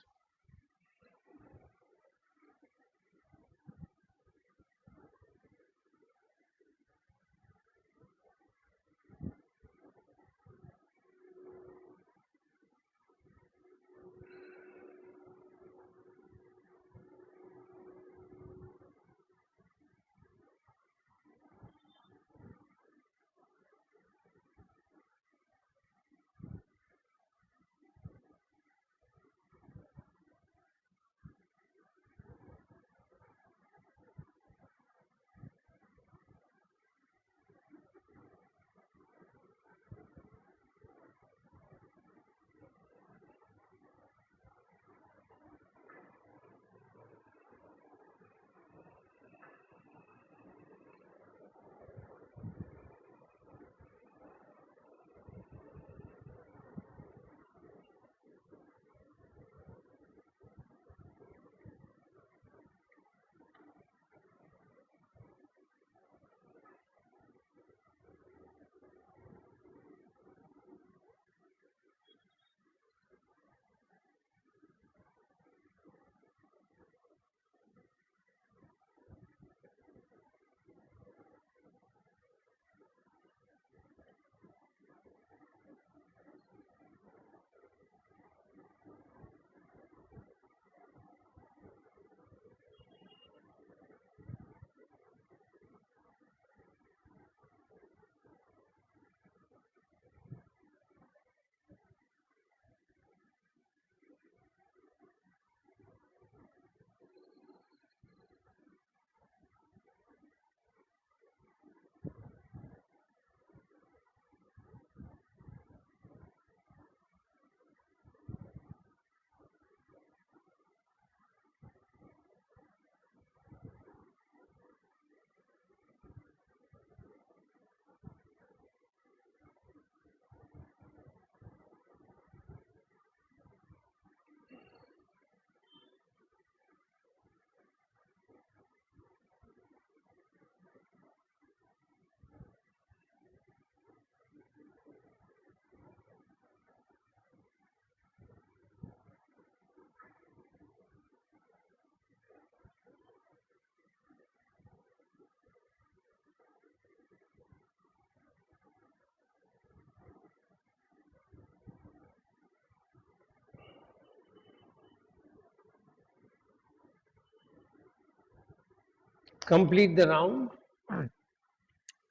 Complete the round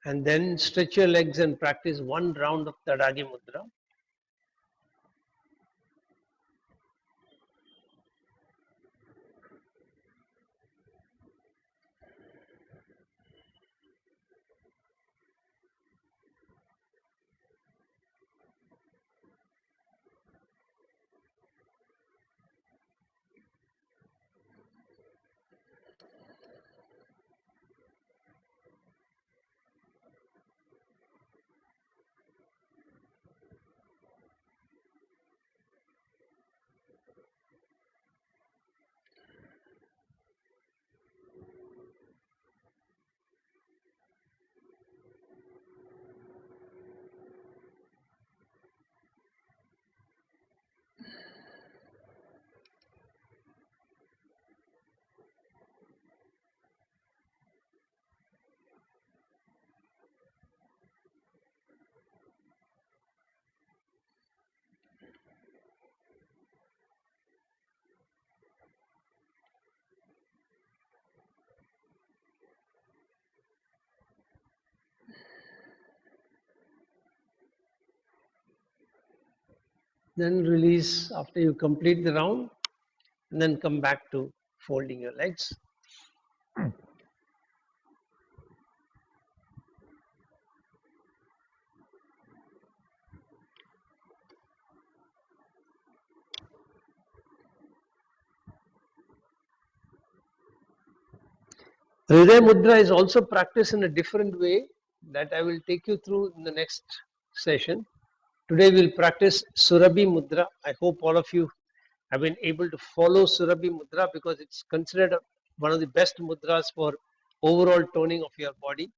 and then stretch your legs and practice one round of Tadagi Mudra. Then release after you complete the round and then come back to folding your legs. Hriday Mudra is also practiced in a different way that I will take you through in the next session. Today we'll practice Surabhi Mudra. I hope all of you have been able to follow Surabhi Mudra because it's considered one of the best mudras for overall toning of your body.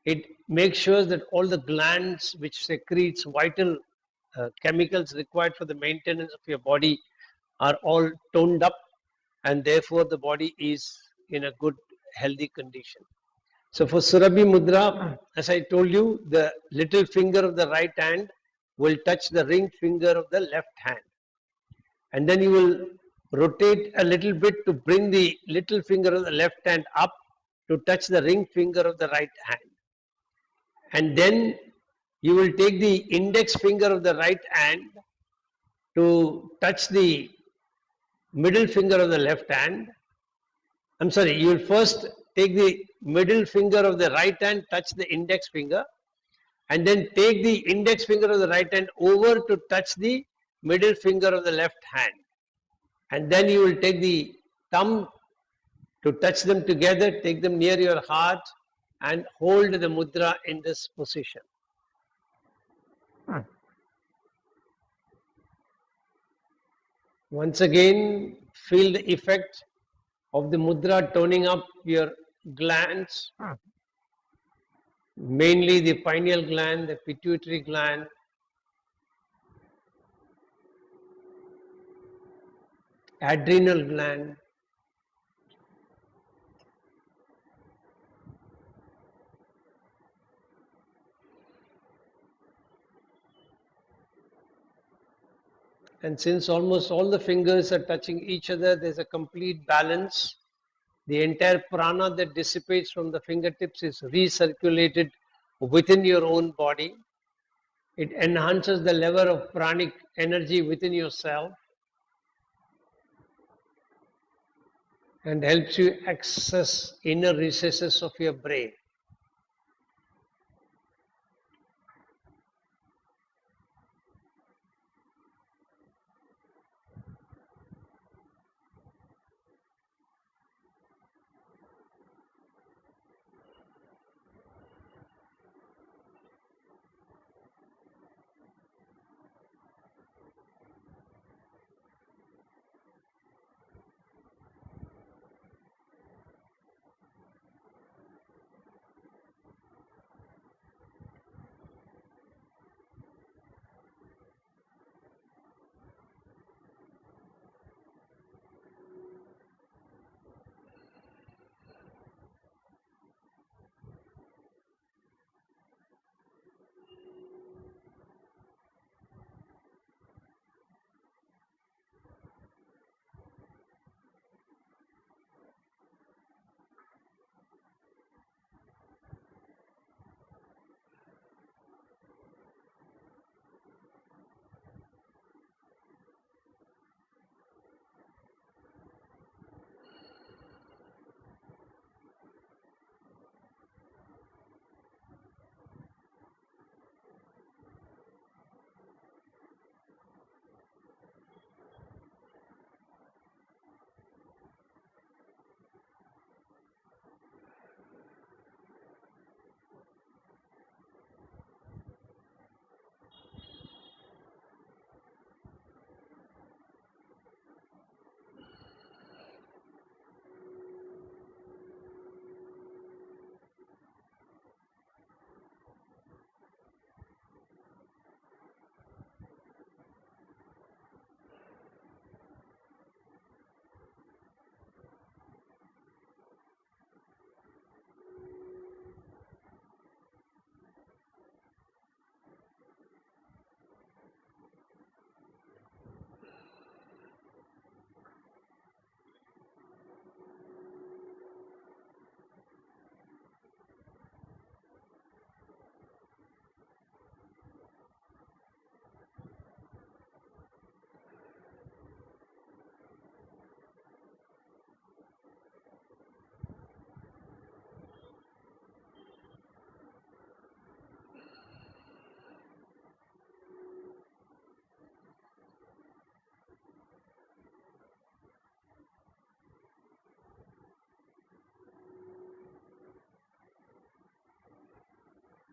It makes sure that all the glands which secretes vital chemicals required for the maintenance of your body are all toned up, and therefore the body is in a good healthy condition. So for Surabhi Mudra, as I told you, the little finger of the right hand will touch the ring finger of the left hand. And then you will rotate a little bit to bring the little finger of the left hand up to touch the ring finger of the right hand. And then you will take the index finger of the right hand to touch the middle finger of the left hand. I'm sorry, you will first take the middle finger of the right hand, touch the index finger, and then take the index finger of the right hand over to touch the middle finger of the left hand. And then you will take the thumb to touch them together, take them near your heart, and hold the mudra in this position. Once again, feel the effect of the mudra toning up your glands, mainly the pineal gland, the pituitary gland, adrenal gland, and since almost all the fingers are touching each other, there's a complete balance. The entire prana that dissipates from the fingertips is recirculated within your own body. It enhances the level of pranic energy within yourself and helps you access inner recesses of your brain.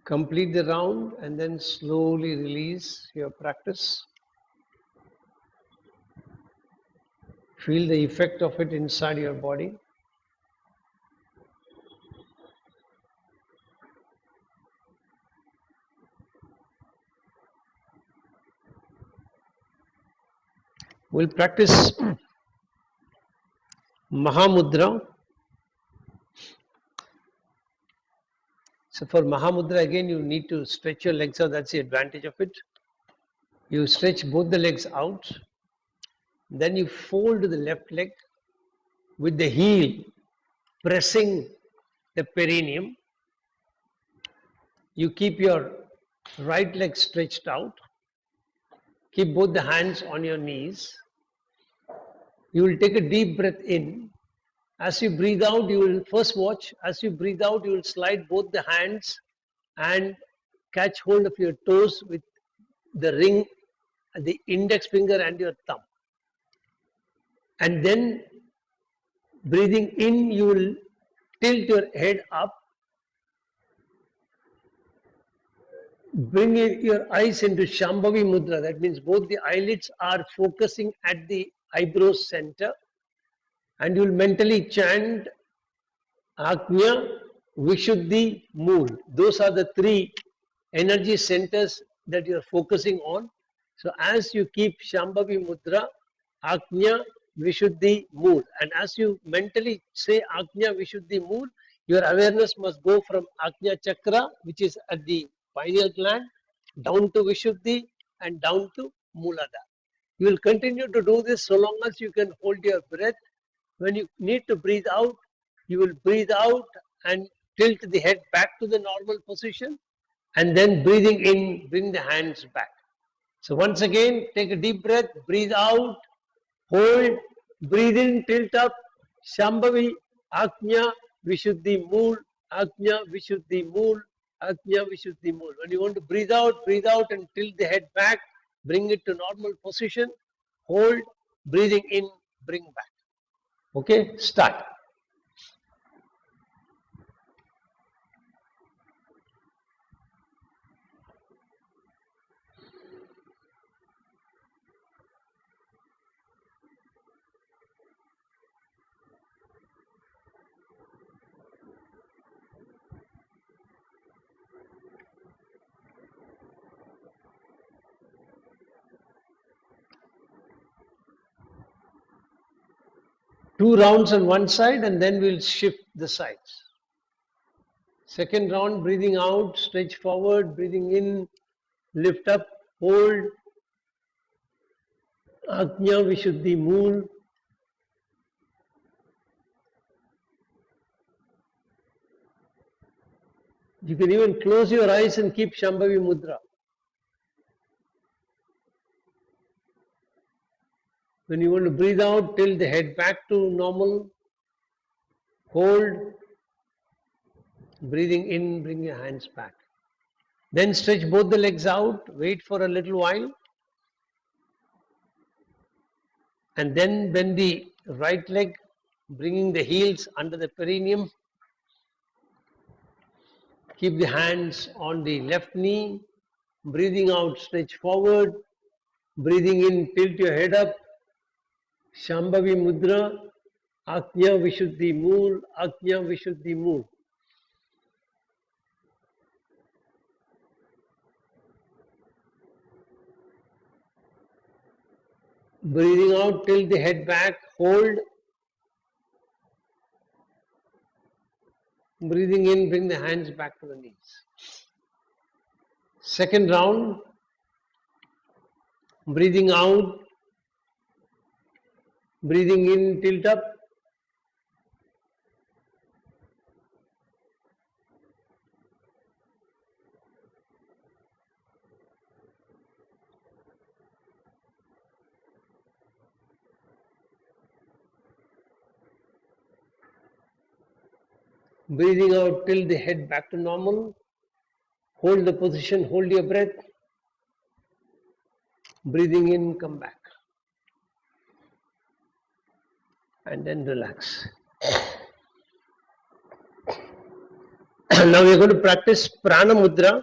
Complete the round and then slowly release your practice. Feel the effect of it inside your body. We'll practice Mahamudra. So for Mahamudra, again, you need to stretch your legs out. That's the advantage of it. You stretch both the legs out. Then you fold the left leg with the heel pressing the perineum. You keep your right leg stretched out. Keep both the hands on your knees. You will take a deep breath in. As you breathe out, you will first watch. As you breathe out, you will slide both the hands and catch hold of your toes with the ring, the index finger and your thumb. And then breathing in, you will tilt your head up. Bring your eyes into Shambhavi Mudra. That means both the eyelids are focusing at the eyebrow center. And you will mentally chant Ajna, Vishuddhi, Mool. Those are the three energy centers that you are focusing on. So as you keep Shambhavi Mudra, Ajna, Vishuddhi, Mool. And as you mentally say Ajna, Vishuddhi, Mool, your awareness must go from Ajna Chakra, which is at the pineal gland, down to Vishuddhi and down to Mooladhara. You will continue to do this so long as you can hold your breath. When you need to breathe out, you will breathe out and tilt the head back to the normal position, and then breathing in, bring the hands back. So once again, take a deep breath, breathe out, hold, breathe in, tilt up, Shambhavi, Ajna, Vishuddhi, Mool, Ajna, Vishuddhi, Mool, Ajna, Vishuddhi, Mool. When you want to breathe out and tilt the head back, bring it to normal position, hold, breathing in, bring back. Okay, start. 2 rounds on one side and then we'll shift the sides. Second round, breathing out, stretch forward, breathing in, lift up, hold, Ajna, Vishuddhi, Mool. You can even close your eyes and keep Shambhavi Mudra. When you want to breathe out, tilt the head back to normal, hold, breathing in, bring your hands back. Then stretch both the legs out, wait for a little while. And then bend the right leg, bringing the heels under the perineum. Keep the hands on the left knee. Breathing out, stretch forward. Breathing in, tilt your head up. Shambhavi Mudra. Ajna Vishuddhi Mool. Ajna Vishuddhi Mool. Breathing out, tilt the head back, hold. Breathing in, bring the hands back to the knees. Second round. Breathing out. Breathing in, tilt up. Breathing out, tilt the head back to normal. Hold the position, hold your breath. Breathing in, come back. And then relax. Now we are going to practice Prana Mudra.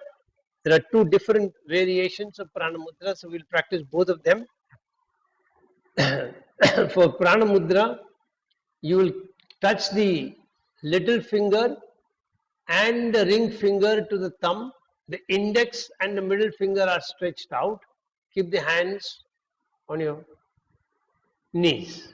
There are two different variations of Prana Mudra, so we'll practice both of them. For Prana Mudra, you will touch the little finger and the ring finger to the thumb. The index and the middle finger are stretched out. Keep the hands on your knees.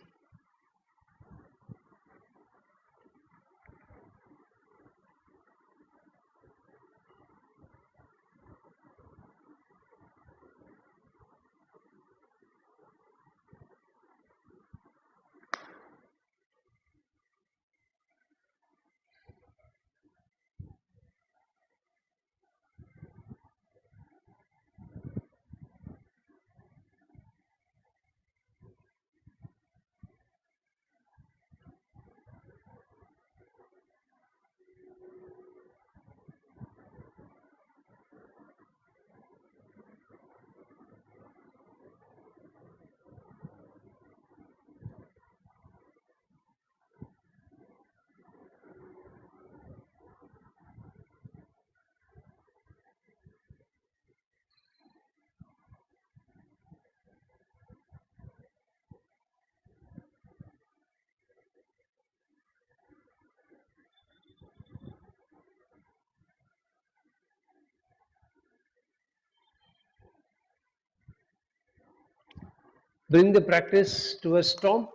Bring the practice to a stop.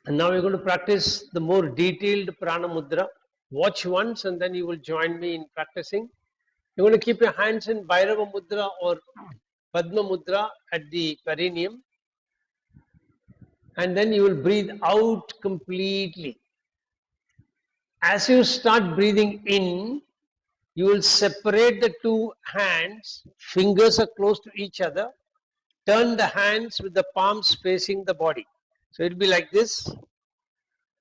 And now we're going to practice the more detailed Prana Mudra. Watch once and then you will join me in practicing. You're going to keep your hands in Bhairava Mudra or Padma Mudra at the perineum. And then you will breathe out completely. As you start breathing in, you will separate the two hands. Fingers are close to each other. Turn the hands with the palms facing the body. So it will be like this.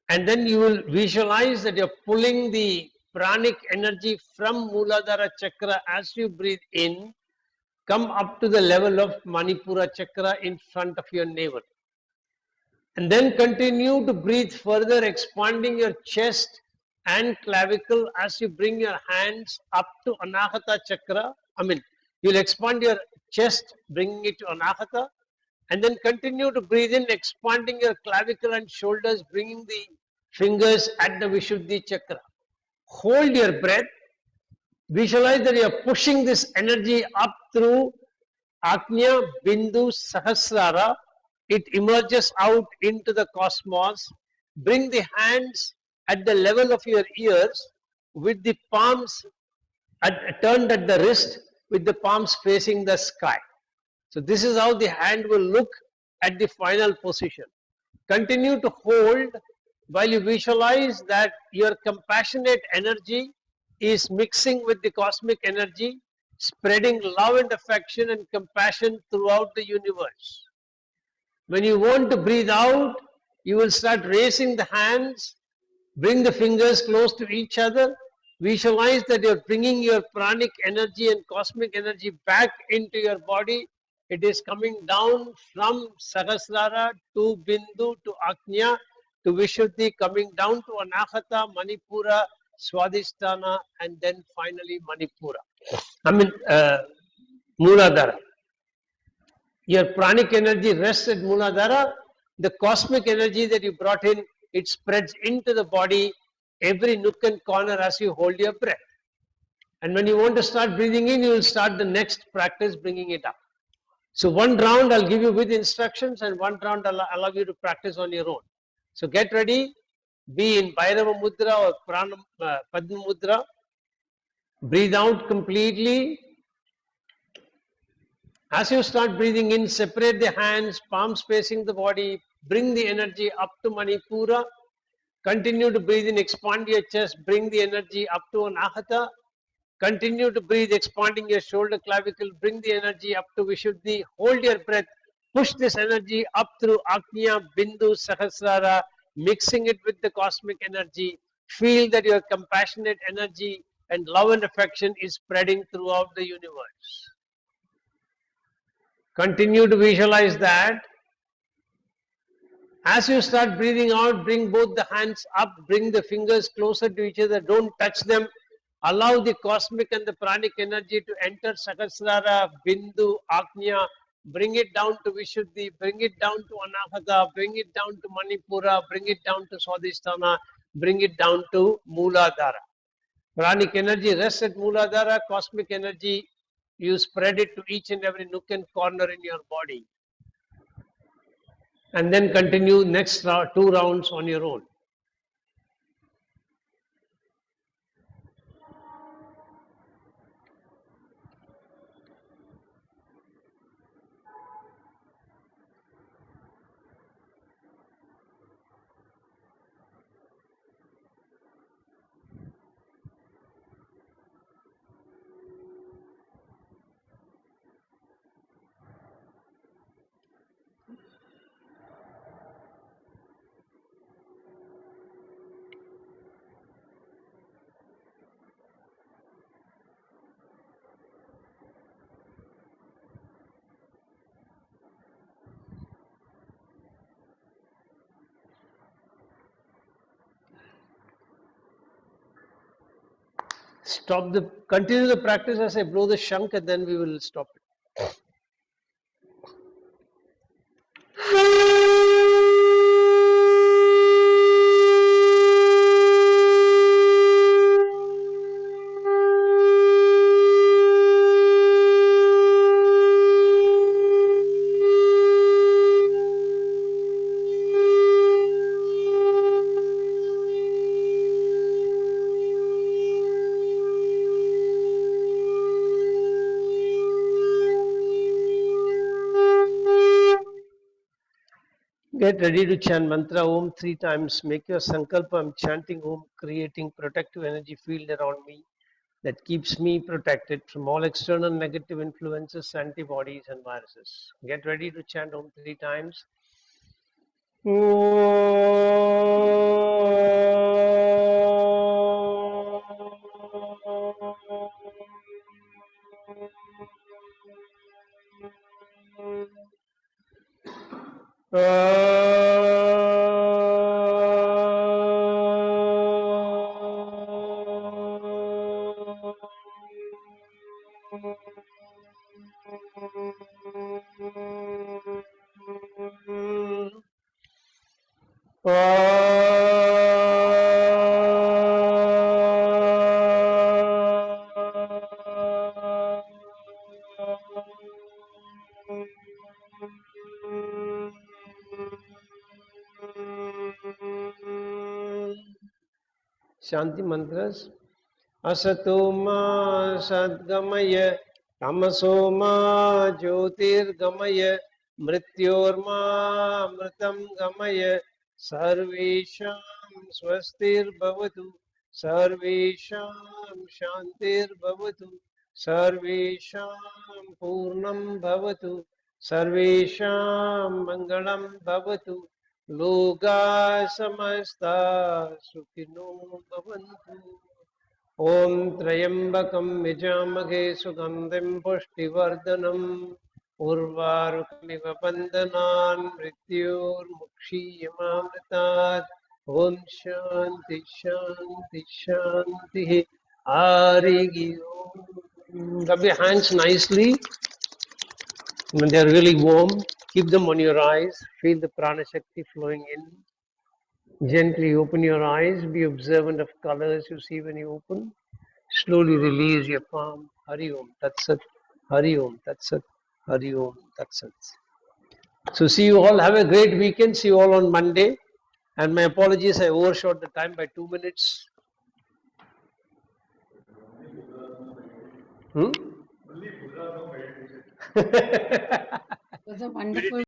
And then you will visualize that you're pulling the pranic energy from Muladhara chakra as you breathe in, come up to the level of Manipura chakra in front of your navel. And then continue to breathe further, expanding your chest and clavicle as you bring your hands up to Anahata chakra. You'll expand your chest, bringing it to Anahata. And then continue to breathe in, expanding your clavicle and shoulders, bringing the fingers at the Vishuddhi chakra. Hold your breath. Visualize that you are pushing this energy up through Agnya, Bindu, Sahasrara. It emerges out into the cosmos. Bring the hands at the level of your ears with the palms turned at the wrist with the palms facing the sky. So this is how the hand will look at the final position. Continue to hold while you visualize that your compassionate energy is mixing with the cosmic energy, spreading love and affection and compassion throughout the universe. When you want to breathe out, you will start raising the hands, bring the fingers close to each other. Visualize that you're bringing your pranic energy and cosmic energy back into your body. It is coming down from Sahasrara to Bindu to Agnya to Vishuddhi, coming down to Anahata, Manipura, Swadhisthana, and then finally Manipura. Muladhara. Your pranic energy rests at Muladhara. The cosmic energy that you brought in, it spreads into the body, every nook and corner as you hold your breath. And when you want to start breathing in, you will start the next practice bringing it up. So one round I'll give you with instructions and one round I'll allow you to practice on your own. So get ready, be in Bhairava Mudra or Padma Mudra. Breathe out completely. As you start breathing in, separate the hands, palms facing the body, bring the energy up to Manipura. Continue to breathe in, expand your chest, bring the energy up to Anahata. Continue to breathe, expanding your shoulder clavicle, bring the energy up to Vishuddhi. Hold your breath, push this energy up through Agnya, Bindu, Sahasrara, mixing it with the cosmic energy. Feel that your compassionate energy and love and affection is spreading throughout the universe. Continue to visualize that. As you start breathing out, bring both the hands up, bring the fingers closer to each other, don't touch them. Allow the cosmic and the pranic energy to enter Sahasrara, Bindu, Agnya. Bring it down to Vishuddhi, bring it down to Anahata, bring it down to Manipura, bring it down to Swadhisthana, bring it down to Mooladhara. Pranic energy rests at Mooladhara, cosmic energy, you spread it to each and every nook and corner in your body. And then continue next two rounds on your own. Continue the practice as I blow the shank and then we will stop it. Get ready to chant mantra Om 3 times. Make your sankalpa. I'm chanting Om, creating protective energy field around me that keeps me protected from all external negative influences, antibodies, and viruses. Get ready to chant Om 3 times. Shanti mantras. Asatoma sadgamaya tamasoma jyotirgamaya mrityorma mritam gamaya sarvesham swastir bhavatu sarvesham shantir bhavatu sarvesham purnam bhavatu sarvesham mangalam bhavatu loka samasta sukhino bhavantu. ॐ त्र्यम्बकं यजामहे सुगन्धिं पुष्टिवर्धनम् उर्वारुकमिव बन्धनान् मृत्योर्मुक्षीयमामृतात् ॐ शान्ति शान्ति शान्तिः हरि ओम्. Rub your hands nicely when they are really warm. Keep them on your eyes. Feel the prana shakti flowing in. Gently open your eyes. Be observant of colors you see when you open. Slowly release your palm. Hari Om, Tat Sat. Hari Om, Tat Sat. Hari Om, Tat Sat. So see you all. Have a great weekend. See you all on Monday. And my apologies, I overshot the time by 2 minutes. It was a wonderful